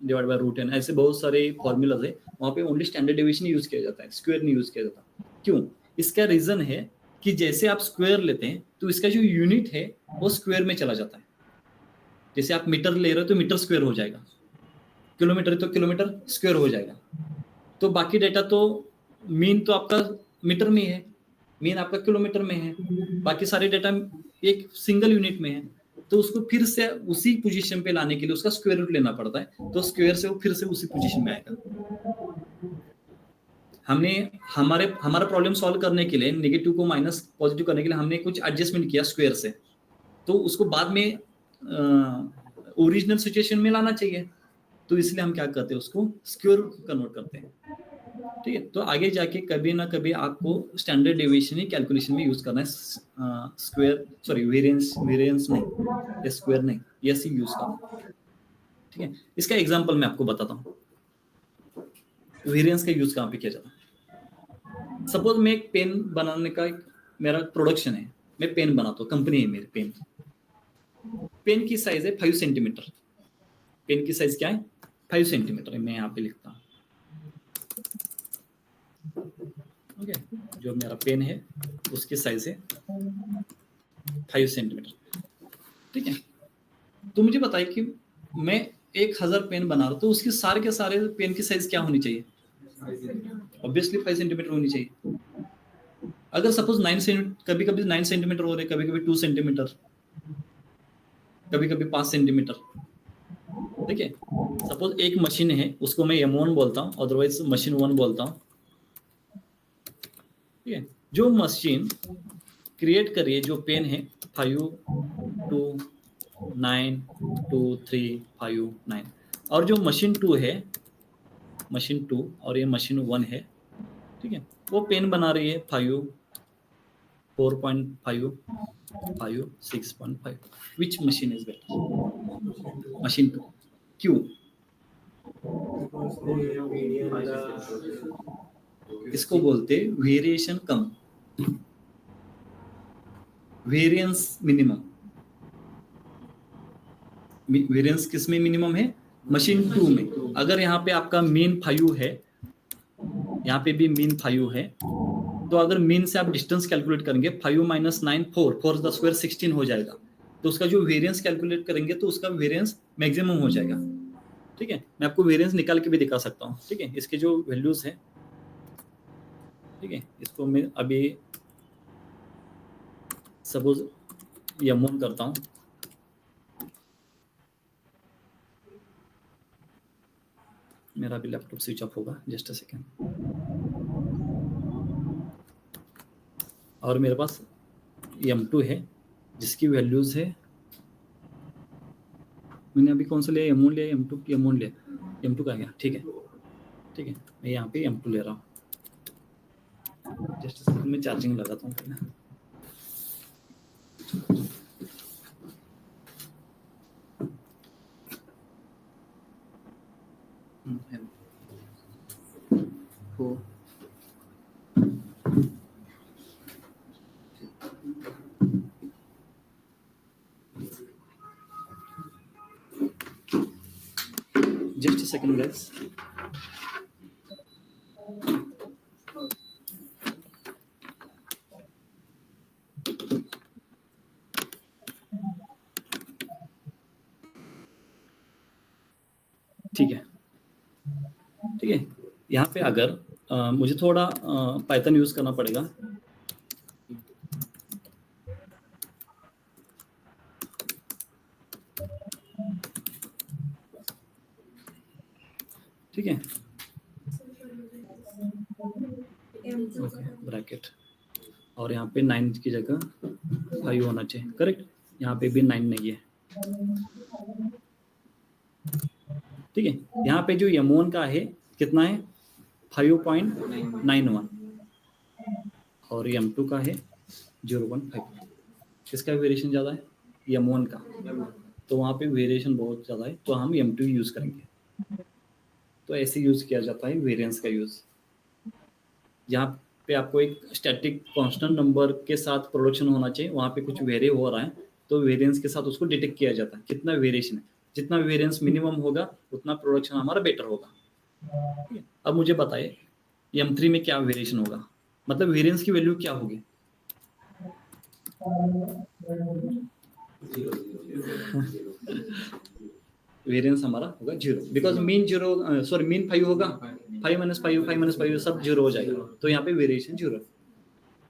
divide by root n, ऐसे बहुत सारे फॉर्मूलाज है, वहाँ पे ओनली स्टैंडर्ड डेविएशन यूज किया जाता है, स्क्वायर नहीं यूज किया जाता। क्यों, इसका रीजन है कि जैसे आप स्क्वायर लेते हैं तो इसका जो यूनिट है वो स्क्वायर में चला जाता है। जैसे आप मीटर ले रहे हो तो मीटर स्क्वायर हो जाएगा, किलोमीटर तो किलोमीटर स्क्वायर हो जाएगा। तो बाकी डेटा तो मीन तो आपका मीटर में है, मीन आपका किलोमीटर में है, बाकी सारे डेटा एक सिंगल यूनिट में है, तो उसको फिर से उसी पोजीशन पे लाने के लिए उसका स्क्वायर रूट लेना पड़ता है, तो स्क्वायर से वो फिर से उसी पोजीशन में आएगा। हमने हमारा प्रॉब्लम सॉल्व करने के लिए नेगेटिव को माइनस पॉजिटिव करने के लिए हमने कुछ एडजस्टमेंट किया स्क्वायर से, तो उसको बाद में ओरिजिनल सिचुएशन में लाना चाहिए, तो इसलिए हम क्या करते हैं, उसको स्क्योर कन्वर्ट करते हैं। ठीक है, तो आगे जाके कभी ना कभी आपको स्टैंडर्ड डेविएशन ही कैलकुलेशन में यूज करना है, स्क्वायर सॉरी वेरिएंस नहीं, या स्क्वायर नहीं, यस ही यूज करना है। ठीक है, इसका एग्जांपल मैं आपको बताता हूँ वेरिएंस का यूज कहाँ पे किया जाता है। सपोज मैं एक पेन बनाने का एक मेरा प्रोडक्शन है, मैं पेन बनाता हूँ, कंपनी है मेरी पेन की साइज है 5 सेंटीमीटर। पेन की साइज क्या है, 5 सेंटीमीटर, मैं यहाँ पे लिखता हूँ। ओके, जो मेरा पेन है उसकी साइज है 5 सेंटीमीटर। ठीक है, तो मुझे बताइए कि मैं 1000 पेन बना रहा हूँ, तो उसके सारे के सारे पेन की साइज क्या होनी चाहिए, ऑब्वियसली 5 सेंटीमीटर होनी चाहिए। अगर सपोज 9 सेंटीमीटर, कभी कभी 9 सेंटीमीटर हो रहे, कभी कभी 2 सेंटीमीटर, कभी कभी 5 सेंटीमीटर। ठीक है, सपोज एक मशीन है, उसको मैं M1 बोलता हूँ, अदरवाइज मशीन 1 बोलता हूँ। ठीक है, जो मशीन क्रिएट करिए, जो पेन है 5 2 9 2 3 5 9, और जो मशीन 2 है, मशीन 2 और ये मशीन 1 है, ठीक है, वो पेन बना रही है 5 4.5 5 6.5। विच मशीन इज बेटर, मशीन 2। क्यों, Because they median the इसको बोलते वेरिएशन कम, वेरिएंस मिनिमम। वेरिएंस किस में मिनिमम है, मशीन 2 में। अगर यहाँ पे आपका मीन 5 है, यहाँ पे भी मीन 5 है, तो अगर मीन से आप डिस्टेंस कैलकुलेट करेंगे 5 माइनस 9 4 4 द स्क्वायर 16 हो जाएगा, तो उसका जो वेरिएंस कैलकुलेट करेंगे तो उसका वेरिएंस मैक्सिमम हो जाएगा। ठीक है, मैं आपको वेरिएंस निकाल के भी दिखा सकता हूँ। ठीक है, इसके जो वैल्यूज है, ठीक है, इसको मैं अभी सपोज M1 करता हूँ। मेरा भी लैपटॉप स्विच ऑफ होगा, जस्ट अ सेकेंड। और मेरे पास M2 है, जिसकी वैल्यूज है, मैंने अभी कौन सा लिया, M1 लिया, M2 M1 लिया, M2 का गया। ठीक है, ठीक है, मैं यहाँ पे M2 ले रहा हूँ। जस्ट अ सेकेंड, मैं चार्जिंग लगाता हूँ पहले। M4 just a second guys। ठीक है, ठीक है, यहाँ पे अगर मुझे थोड़ा पाइथन यूज करना पड़ेगा। ठीक है, ओके, ब्रैकेट, और यहाँ पे 9 की जगह 5 होना चाहिए, करेक्ट। यहाँ पे भी 9 नहीं है। ठीक है, यहाँ पे जो M1 का है कितना है, 5.91, और M2 का है 0.5। किसका वेरिएशन ज़्यादा है, M1 का, तो वहाँ पे वेरिएशन बहुत ज़्यादा है, तो हम M2 यूज़ करेंगे। तो ऐसे यूज़ किया जाता है वेरिएंस का यूज़। जहाँ पे आपको एक स्टैटिक कांस्टेंट नंबर के साथ प्रोडक्शन होना चाहिए, वहाँ पे कुछ वेरी हो रहा है, तो वेरिएंस के साथ उसको डिटेक्ट किया जाता है कितना वेरिएशन है। जितना वेरिएंस मिनिमम होगा उतना प्रोडक्शन हमारा बेटर होगा। ठीक है, अब मुझे बताइए M3 में क्या वेरिएशन होगा, मतलब वेरिएंस की वैल्यू क्या होगी। वेरिएंस हमारा होगा 0, बिकॉज मीन 0 सॉरी मीन 5 होगा, 5 माइनस 5 5 माइनस 5 सब 0 हो जाएगा, तो यहाँ पे वेरिएशन 0।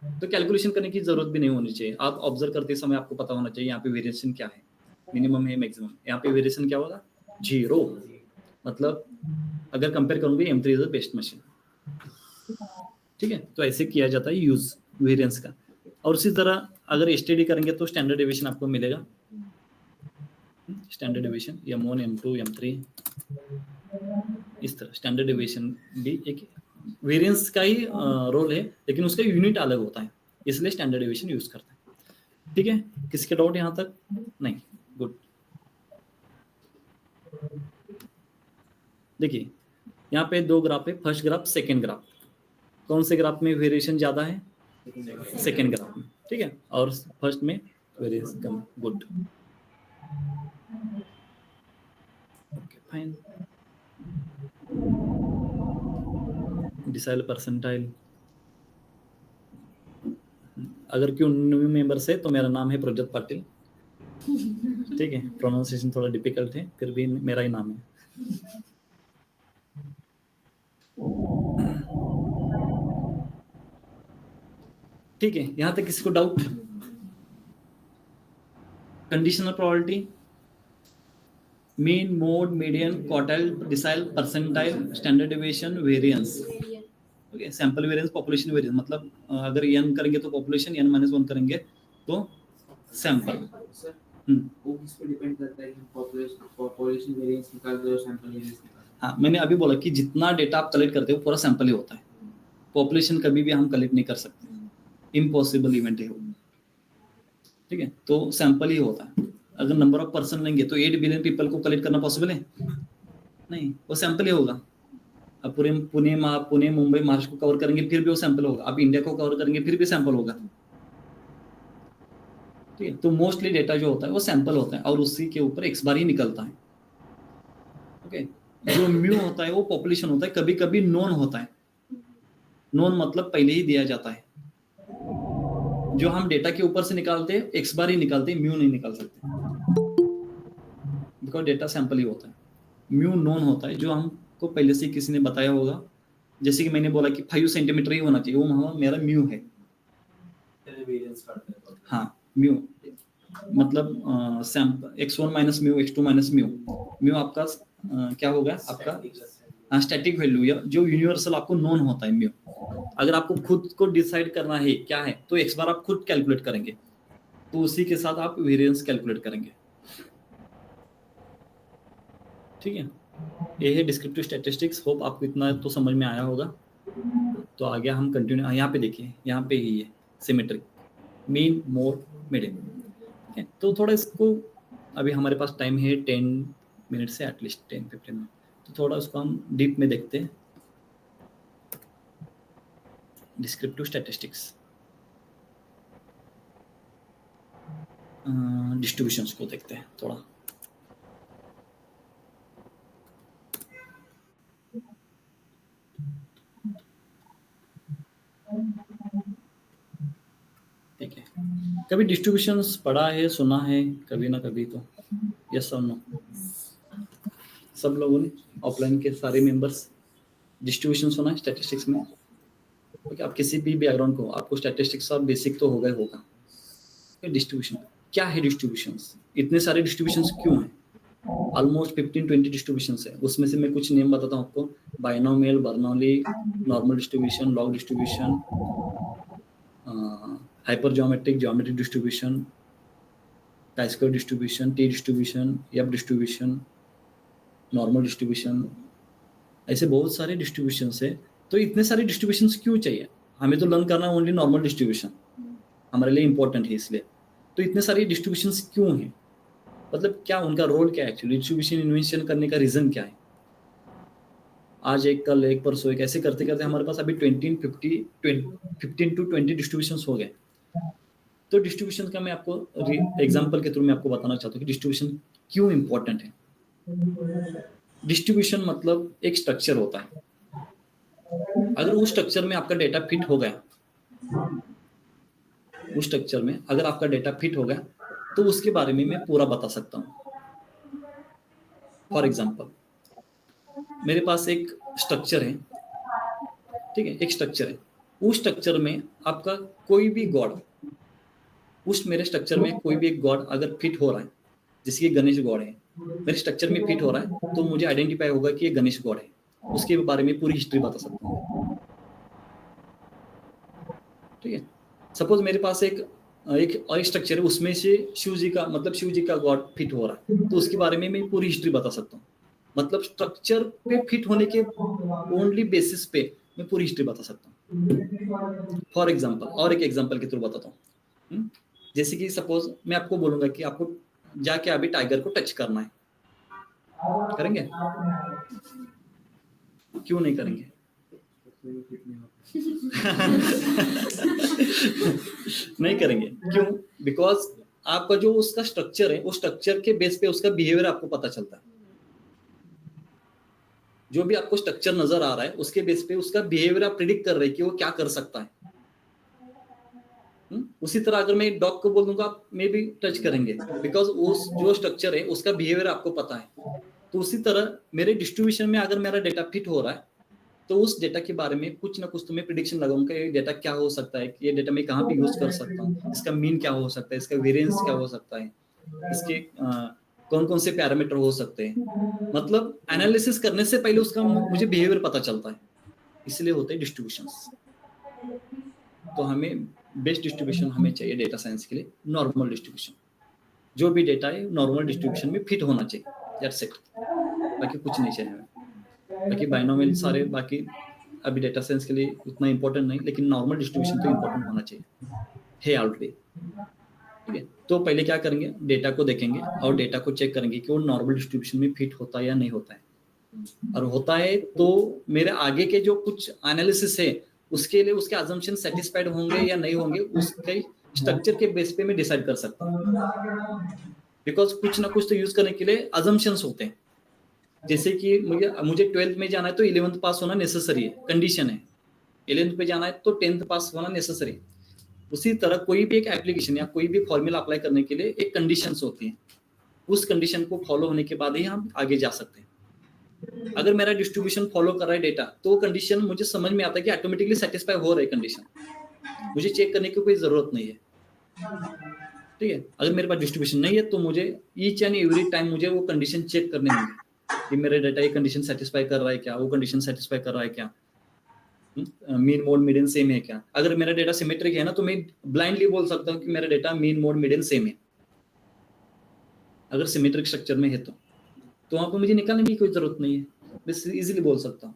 तो कैलकुलेशन करने की जरूरत भी नहीं होनी चाहिए, आप ऑब्जर्व करते समय आपको पता होना चाहिए यहाँ पे वेरिएशन क्या है, मिनिमम है मैक्सिमम। यहाँ पे वेरिएशन क्या होगा, 0। मतलब अगर कंपेयर करूंगे M3 is the best machine. ठीक है, तो ऐसे किया जाता है यूज वेरिएंस का। और उसी तरह अगर एसटीडी करेंगे तो स्टैंडर्ड डेविएशन आपको मिलेगा, standard deviation M1 M2 M3, इस तरह स्टैंडर्ड डेविएशन भी एक वेरिएंस का ही रोल है, लेकिन उसका यूनिट अलग होता है, इसलिए स्टैंडर्ड डेविएशन यूज करते हैं। ठीक है, किसके डाउट यहाँ तक? नहीं, गुड। देखिए यहाँ पे 2 ग्राफ है, फर्स्ट ग्राफ सेकेंड ग्राफ। कौन से ग्राफ में वेरिएशन ज्यादा है? सेकेंड ग्राफ में, ठीक है, और फर्स्ट में वेरिएशन कम। Good, okay fine. Decile percentile, अगर क्यों न्यू मेंबर्स है तो मेरा नाम है प्रज्योत पाटिल, ठीक है, प्रोनाउंसिएशन थोड़ा डिफिकल्ट है, फिर भी मेरा ही नाम है। ठीक है, यहां तक किसी को doubt? Conditional probability, mean, mode, median, quartile, decile, percentile, standard deviation, variance. Okay, sample variance, population variance, मतलब अगर n करेंगे तो पॉपुलेशन, n-1 करेंगे तो सैंपल। सर वो किस पे डिपेंड करता है कि पॉपुलेशन वेरिएंस निकाल दो, सैंपल वेरिएंस निकाल? हाँ, मैंने अभी बोला कि जितना डेटा आप कलेक्ट करते हो पूरा सैंपल ही होता है, पॉपुलेशन कभी भी हम कलेक्ट नहीं कर सकते, इम्पॉसिबल इवेंट है वो। ठीक है, तो सैंपल ही होता है। अगर नंबर ऑफ पर्सन लेंगे तो 8 बिलियन पीपल को कलेक्ट करना पॉसिबल है? नहीं, वो सैंपल ही होगा। अब पुणे मुंबई महाराष्ट्र को कवर करेंगे फिर भी वो सैंपल होगा, आप इंडिया को कवर करेंगे फिर भी सैंपल होगा। ठीक है, तो मोस्टली डेटा जो होता है वो सैंपल होता है और उसी के ऊपर एक्स बार ही निकलता है। ओके, जो म्यू होता है वो पॉपुलेशन होता है, कभी कभी नोन होता है। नोन मतलब पहले ही दिया जाता है, जो हम डेटा के ऊपर से निकालते हैं एक्स बार ही निकालते हैं, म्यू नहीं निकाल सकते, बिकॉज डेटा सैंपल ही होता है। म्यू नोन होता है, जो हमको पहले से किसी ने बताया होगा, जैसे कि मैंने बोला कि 5 सेंटीमीटर ही होना चाहिए, वो मेरा म्यू है। वेरिएंस काटते हैं। हाँ, म्यू मतलब sample x1 minus mu, x2 minus mu. Mu आपका क्या होगा? आपका स्टैटिक वैल्यू, या जो यूनिवर्सल आपको नोन होता है म्यू। अगर आपको खुद को डिसाइड करना है क्या है तो एक्स बार आप खुद कैलकुलेट करेंगे, तो उसी के साथ आप वेरिएंस कैलकुलेट करेंगे। ठीक है, ये है डिस्क्रिप्टिव स्टैटिस्टिक्स। होप आपको इतना तो समझ में आया होगा। तो आगे हम कंटिन्यू, यहाँ पे देखिए, यहाँ पे ही है सिमेट्रिक, मीन, मोड, मीडियन। ठीक है, तो थोड़ा इसको, अभी हमारे पास टाइम है 10 मिनट से एटलीस्ट 10-15 मिनट, तो थोड़ा उसको हम डीप में देखते हैं। डिस्क्रिप्टिव स्टैटिस्टिक्स, डिस्ट्रीब्यूशंस को देखते हैं थोड़ा। ठीक है, कभी डिस्ट्रीब्यूशंस पढ़ा है, सुना है कभी ना कभी तो? यस और नो? सब लोगों ने, ऑफलाइन के सारे मेंबर्स, डिस्ट्रीब्यूशन सुना है स्टैटिस्टिक्स में? ओके, आप किसी भी बैकग्राउंड को, आपको स्टैटिस्टिक्स का बेसिक तो होगा ही होगा। डिस्ट्रीब्यूशन क्या है? डिस्ट्रीब्यूशंस, इतने सारे डिस्ट्रीब्यूशंस क्यों हैं? ऑलमोस्ट 15-20 डिस्ट्रीब्यूशंस है, उसमें से मैं कुछ नेम बताता हूँ आपको। Binomial, Bernoulli, normal distribution, log distribution, hyper geometric distribution, chi-square distribution, T distribution, F distribution, normal distribution, ऐसे बहुत सारे डिस्ट्रीब्यूशंस है। तो इतने सारे डिस्ट्रीब्यूशंस क्यों चाहिए? हमें तो लर्न करना ओनली नॉर्मल डिस्ट्रीब्यूशन, हमारे लिए इंपॉर्टेंट है इसलिए। तो इतने सारे डिस्ट्रीब्यूशंस क्यों हैं? मतलब क्या उनका रोल क्या है एक्चुअली? डिस्ट्रीब्यूशन इन्वेंशन करने का रीजन क्या है? आज एक, कल एक, परसों एक, ऐसे करते करते हमारे पास अभी 15 to 20 डिस्ट्रीब्यूशंस हो गए। तो डिस्ट्रीब्यूशन का मैं आपको एग्जांपल के थ्रू मैं आपको बताना चाहता हूँ कि डिस्ट्रीब्यूशन क्यों इंपॉर्टेंट है। डिस्ट्रीब्यूशन मतलब एक स्ट्रक्चर होता है, अगर उस स्ट्रक्चर में आपका डेटा फिट हो गया, उस स्ट्रक्चर में अगर आपका डेटा फिट हो गया तो उसके बारे में मैं पूरा बता सकता हूँ। फॉर एग्जाम्पल, मेरे पास एक स्ट्रक्चर है, ठीक है, एक स्ट्रक्चर है, उस स्ट्रक्चर में आपका कोई भी गॉड, उस मेरे स्ट्रक्चर में कोई भी एक गॉड अगर फिट हो रहा है, जैसे कि गणेश गॉड है, मेरे स्ट्रक्चर में फिट हो रहा है, तो मुझे आइडेंटिफाई होगा कि ये गणेश गॉड है, उसके बारे में पूरी हिस्ट्री बता सकता हूँ। ठीक है, सपोज मेरे पास एक एक और स्ट्रक्चर है, उसमें से शिव जी का मतलब शिव जी का गॉड फिट हो रहा है, तो उसके बारे में मैं पूरी हिस्ट्री बता सकता हूँ। मतलब स्ट्रक्चर पे फिट होने के ओनली बेसिस पे मैं पूरी हिस्ट्री बता सकता हूँ। फॉर एग्जाम्पल, और एक एग्जाम्पल के थ्रू बताता हूँ। जैसे कि सपोज मैं आपको बोलूंगा कि आपको जाके अभी टाइगर को टच करना है, करेंगे? क्यों नहीं करेंगे? नहीं करेंगे, क्यों? बिकॉज आपका जो उसका स्ट्रक्चर है, उस स्ट्रक्चर के बेस पे उसका बिहेवियर आपको पता चलता है। जो भी आपको स्ट्रक्चर नजर आ रहा है, उसके बेस पे उसका बिहेवियर आप प्रिडिक्ट कर रहे हैं कि वो क्या कर सकता है। उसी तरह अगर मैं डॉग को बोल दूंगा आप मे भी टच करेंगे, बिकॉज उस जो स्ट्रक्चर है उसका बिहेवियर आपको पता है। तो उसी तरह मेरे डिस्ट्रीब्यूशन में अगर मेरा डेटा फिट हो रहा है, तो उस डेटा के बारे में कुछ ना कुछ तो मैं प्रिडिक्शन लगाऊंगा, ये डेटा क्या हो सकता है, ये डेटा मैं कहाँ पे यूज कर सकता हूँ, इसका मीन क्या हो सकता है, इसका वेरिएंस क्या हो सकता है, इसके कौन कौन से पैरामीटर हो सकते हैं। मतलब एनालिसिस करने से पहले उसका मुझे बिहेवियर पता चलता है, इसलिए होते हैं डिस्ट्रीब्यूशंस। तो हमें बेस्ट डिस्ट्रीब्यूशन हमें चाहिए डेटा साइंस के लिए नॉर्मल डिस्ट्रीब्यूशन। जो भी डेटा है नॉर्मल डिस्ट्रीब्यूशन में फिट होना चाहिए, दैट्स इट। बाकी कुछ नहीं चाहिए हमें। बाकी बाइनोमियल सारे बाकी अभी डेटा साइंस के लिए उतना इंपॉर्टेंट नहीं, लेकिन नॉर्मल डिस्ट्रीब्यूशन तो इंपॉर्टेंट होना चाहिए है ऑलरेडी। ठीक है, तो पहले क्या करेंगे, डेटा को देखेंगे और डेटा को चेक करेंगे कि वो नॉर्मल डिस्ट्रीब्यूशन में फिट होता है या नहीं होता है। और होता है तो मेरे आगे के जो कुछ एनालिसिस है उसके लिए उसके अजम्पशन सेटिस्फाइड होंगे या नहीं होंगे, उसके स्ट्रक्चर के बेस पे मैं डिसाइड कर सकता हूँ। बिकॉज कुछ ना कुछ तो यूज करने के लिए अजम्पशंस होते हैं। जैसे कि मुझे 12th में जाना है तो 11th पास होना नेसेसरी है, कंडीशन है। 11th पे जाना है तो 10th पास होना नेसेसरी। उसी तरह कोई भी एक एप्लीकेशन या कोई भी फॉर्मूला अप्लाई करने के लिए एक कंडीशंस होती हैं। उस कंडीशन को फॉलो होने के बाद ही हम आगे जा सकते हैं। अगर मेरा डिस्ट्रीब्यूशन फॉलो कर रहा है डेटा, तो कंडीशन मुझे समझ में आता है कि ऑटोमेटिकली सेटिस्फाई हो रहा है कंडीशन, मुझे चेक करने की कोई जरूरत नहीं है। ठीक है, अगर मेरे पास डिस्ट्रीब्यूशन नहीं है तो मुझे ईच एंड एवरी टाइम मुझे वो कंडीशन चेक करने होंगे कि मेरा डेटा ये कंडीशन सेटिस्फाई कर रहा है क्या, वो कंडीशन सेटिस्फाई कर रहा है क्या, मीन मोड मीडियन सेम है क्या। अगर मेरा डेटा सिमेट्रिक है ना, तो मैं ब्लाइंडली बोल सकता हूँ कि मेरा data mean mode median same है, अगर सिमेट्रिक स्ट्रक्चर में है तो वहां पर मुझे निकालने की कोई जरूरत नहीं है, बस इजीली बोल सकता हूँ।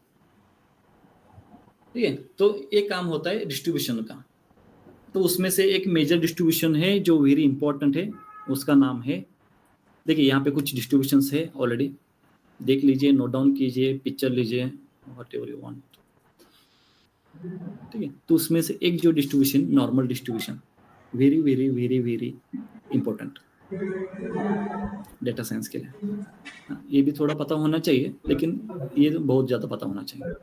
ठीक है, तो एक काम होता है डिस्ट्रीब्यूशन का। तो उसमें से एक मेजर डिस्ट्रीब्यूशन है जो वेरी इंपॉर्टेंट है, उसका नाम है, देखिए यहाँ पे कुछ डिस्ट्रीब्यूशंस है ऑलरेडी, देख लीजिए, नोट डाउन कीजिए, पिक्चर लीजिए, वॉट एवर यू वांट। ठीक है, तो उसमें से एक जो distribution normal distribution, very very very very important data science के लिए। ये भी थोड़ा पता होना चाहिए, लेकिन ये बहुत ज़्यादा पता होना चाहिए।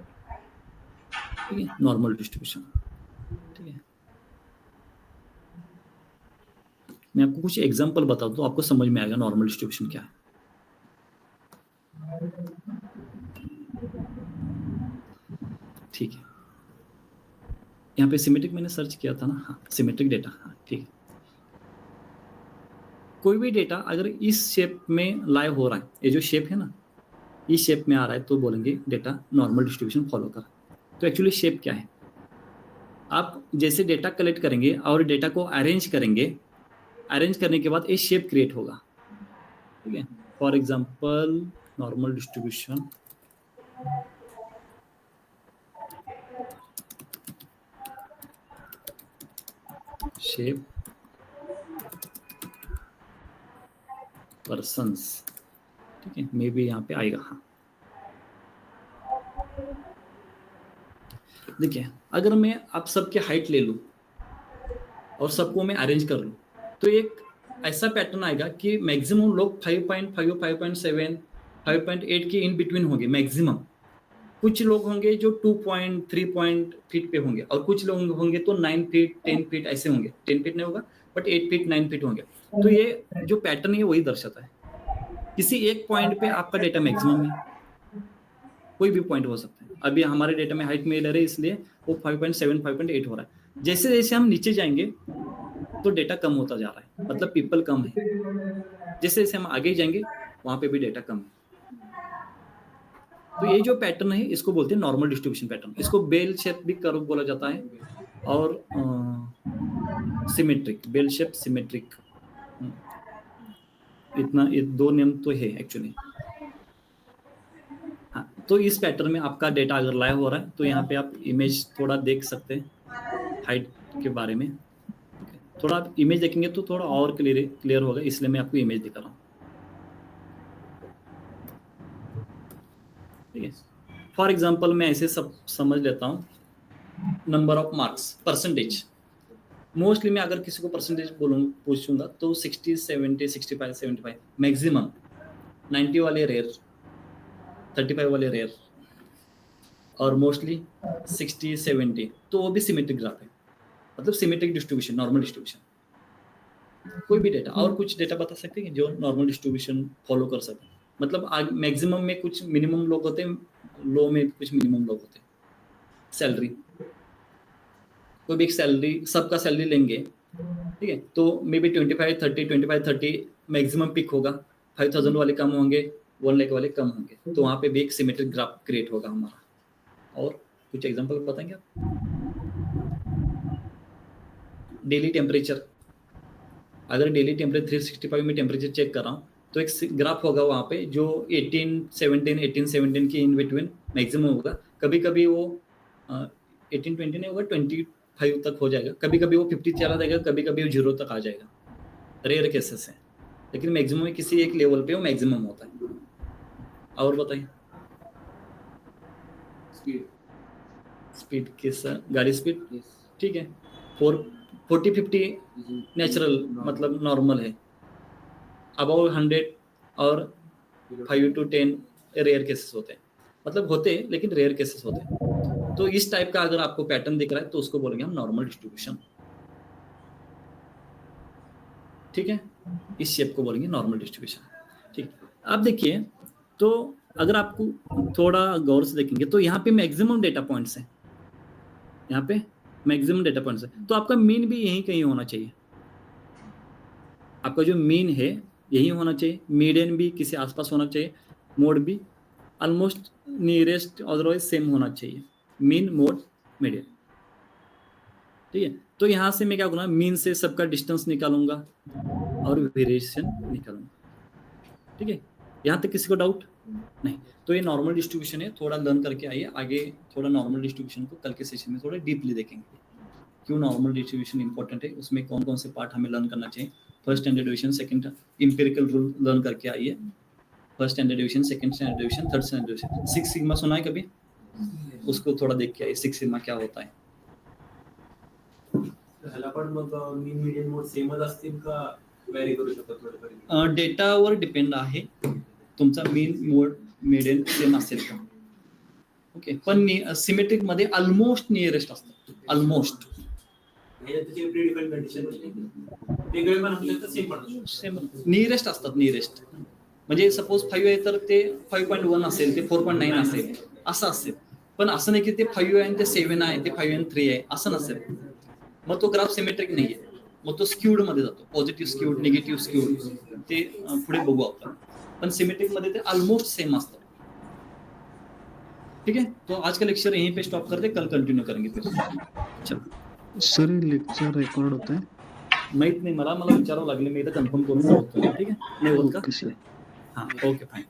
ठीक है, नॉर्मल डिस्ट्रीब्यूशन। ठीक है, मैं आपको कुछ एग्जांपल बता दूं तो आपको समझ में आएगा नॉर्मल डिस्ट्रीब्यूशन क्या है। ठीक है, यहाँ पे सिमेट्रिक मैंने सर्च किया था ना, हाँ सिमेट्रिक डेटा, हाँ ठीक है। कोई भी डेटा अगर इस शेप में लाई हो रहा है, ये जो शेप है ना, इस शेप में आ रहा है, तो बोलेंगे डेटा नॉर्मल डिस्ट्रीब्यूशन फॉलो कर। तो एक्चुअली शेप क्या है, आप जैसे डेटा कलेक्ट करेंगे और डेटा को अरेंज करेंगे, अरेंज करने के बाद एक शेप क्रिएट होगा। ठीक है, for example normal distribution, shape persons. ठीक है, मे बी यहाँ पे आएगा, हाँ। देखिए, अगर मैं आप सबके हाइट ले लूँ और सबको मैं अरेंज कर लूँ, तो एक ऐसा पैटर्न आएगा कि मैक्सिमम लोग 5.5, 5.7, 5.8 के इन बिटवीन होंगे मैक्सिमम। कुछ लोग होंगे जो 2.3 फीट पे होंगे, और कुछ लोग होंगे तो 9 फीट 10 फीट ऐसे होंगे। 10 फीट नहीं होगा, बट 8 फीट 9 फीट होंगे। तो ये जो पैटर्न है वही दर्शाता है, किसी एक पॉइंट पे आपका डेटा मैक्सिमम है, कोई भी पॉइंट हो सकता है। अभी हमारे डेटा में हाइट में ले रहे इसलिए वो 5.7 5.8 हो रहा है। जैसे जैसे हम नीचे जाएंगे तो डेटा कम होता जा रहा है, मतलब पीपल कम है। जैसे जैसे हम आगे जाएंगे वहां पे भी डेटा कम है। तो ये जो पैटर्न है इसको बोलते हैं नॉर्मल डिस्ट्रीब्यूशन पैटर्न। इसको बेल शेप भी कर्व बोला जाता है, और सिमेट्रिक, बेल शेप सिमेट्रिक, इतना ये दो नियम तो है एक्चुअली। हाँ, तो इस पैटर्न में आपका डेटा अगर लाइव हो रहा है तो यहाँ पे आप इमेज थोड़ा देख सकते हैं हाइट के बारे में। Okay. थोड़ा आप इमेज देखेंगे तो थोड़ा और क्लियर होगा, इसलिए मैं आपको इमेज दिखा रहा हूँ। ठीक है, फॉर एग्जाम्पल मैं ऐसे सब समझ लेता हूँ, number of marks, percentage. Mostly मैं अगर किसी को परसेंटेज पूछूंगा तो 60, 70, 65, 75 मैक्सिमम, 90 वाले रेयर, 35 वाले रेयर, और मोस्टली 60, 70, तो वो भी सिमेट्रिक ग्राफ है, मतलब सिमेट्रिक डिस्ट्रीब्यूशन, नॉर्मल डिस्ट्रीब्यूशन। कोई भी डेटा और कुछ डेटा बता सकते हैं जो नॉर्मल डिस्ट्रीब्यूशन फॉलो कर सके, मतलब मैक्सिमम में कुछ मिनिमम लोग होते हैं, लो में कुछ मिनिमम लोग होते हैं। सैलरी, कोई भी एक सैलरी, सबका सैलरी लेंगे, ठीक है, तो मे बी 25, 30 मैक्सिमम पिक होगा, 5000 वाले कम होंगे, 1 लाख वाले कम होंगे, तो वहाँ पे भी एक सिमेट्रिक ग्राफ क्रिएट होगा हमारा। और कुछ एग्जांपल बताएंगे आप? डेली टेम्परेचर, अगर डेली टेम्परेचर 365 में टेम्परेचर चेक कर रहा हूँ तो एक ग्राफ होगा वहाँ पे जो 18, 17 की इन बिटवीन मैक्सिमम होगा। कभी कभी वो 18, 20 नहीं होगा, 25 तक हो जाएगा, कभी कभी वो 50 चला जाएगा, कभी कभी वो 0 तक आ जाएगा, रेयर केसेस है, लेकिन मैक्सिमम में किसी एक लेवल पे वो मैक्सिमम होता है। और बताइए, स्पीड किस गाड़ी स्पीड, ठीक है, 40-50 नेचुरल, मतलब नॉर्मल है, अबाउ 100 और 5 to 10 रेयर केसेस होते हैं, मतलब होते हैं लेकिन रेयर केसेस होते हैं। तो इस टाइप का अगर आपको पैटर्न दिख रहा है तो उसको बोलेंगे हम नॉर्मल डिस्ट्रीब्यूशन। ठीक है, इस शेप को बोलेंगे नॉर्मल डिस्ट्रीब्यूशन। ठीक, अब देखिए, तो अगर आपको थोड़ा गौर से देखेंगे तो यहाँ पे मैक्सिमम डेटा पॉइंट्स हैं, यहाँ पे मैक्सिमम डेटा पॉइंट्स है, तो आपका मीन भी यहीं कहीं होना चाहिए। आपका जो मीन है यही होना चाहिए, मीडियन भी किसी आसपास होना चाहिए, मोड भी ऑलमोस्ट नियरेस्ट अदरवाइज सेम होना चाहिए, मीन मोड मीडियन। ठीक है, तो यहाँ से मैं क्या करूँगा, मीन से सबका डिस्टेंस निकालूंगा और वेरिएशन निकालूंगा। ठीक है, यहाँ तक किसी को डाउट नहीं? तो ये नॉर्मल डिस्ट्रीब्यूशन है, थोड़ा लर्न करके आइए, आगे थोड़ा नॉर्मल डिस्ट्रीब्यूशन को कल के सेशन में थोड़ा डीपली देखेंगे, क्यों नॉर्मल डिस्ट्रीब्यूशन इंपॉर्टेंट है, उसमें कौन कौन से पार्ट हमें लर्न करना चाहिए। First standard division, second empirical rule learn करके आइए, first standard division, second standard division, third standard division. 6 sigma सुना है कभी? उसको थोड़ा देख के आइए, 6 सिग्मा क्या होता है। ह्याला पण मग मीन मीडियन मोड सेमच असतील का व्हॅरी करू शकतात थोडेफार? डेटावर डिपेंड आहे, तुमचा मीन मोड मीडियन सेम असेल का. ओके, पण सिमेट्रिक मध्ये ऑलमोस्ट नियरेस्ट असतात, ऑलमोस्ट त्याची प्रीडिफाईन कंडिशन वेगळे पण असतात सेम पण सेम नियरेस्ट असतात. नियरेस्ट म्हणजे सपोज 5 आहे तर ते 5.1 असेल, ते 4.9 असेल, असं असेल. पण असं नाही की ते 5 आहे आणि ते 7 आहे, ते 5 आणि 3 आहे, असं नसेल. मग तो ग्राफ सिमेट्रिक नाहीये, मग तो स्क्यूड मध्ये जातो. पॉझिटिव्ह स्क्यूड, निगेटिव्ह स्क्यूड, ते पुढे बघू आपण. पण सिमेट्रिक मध्ये ते ऑलमोस्ट सेम असतं. ठीक है, तो आज का लेक्चर यहीं पे स्टॉप करते, कल कंटिन्यू करेंगे फिर. चलो सर, लेक्चर रेकॉर्ड होत आहे? माहित नाही मला विचारावं लागले, मी इथं कन्फर्म करून सांगतो. ठीक आहे, नाही होत का? Okay sir. हां, ओके फाईन.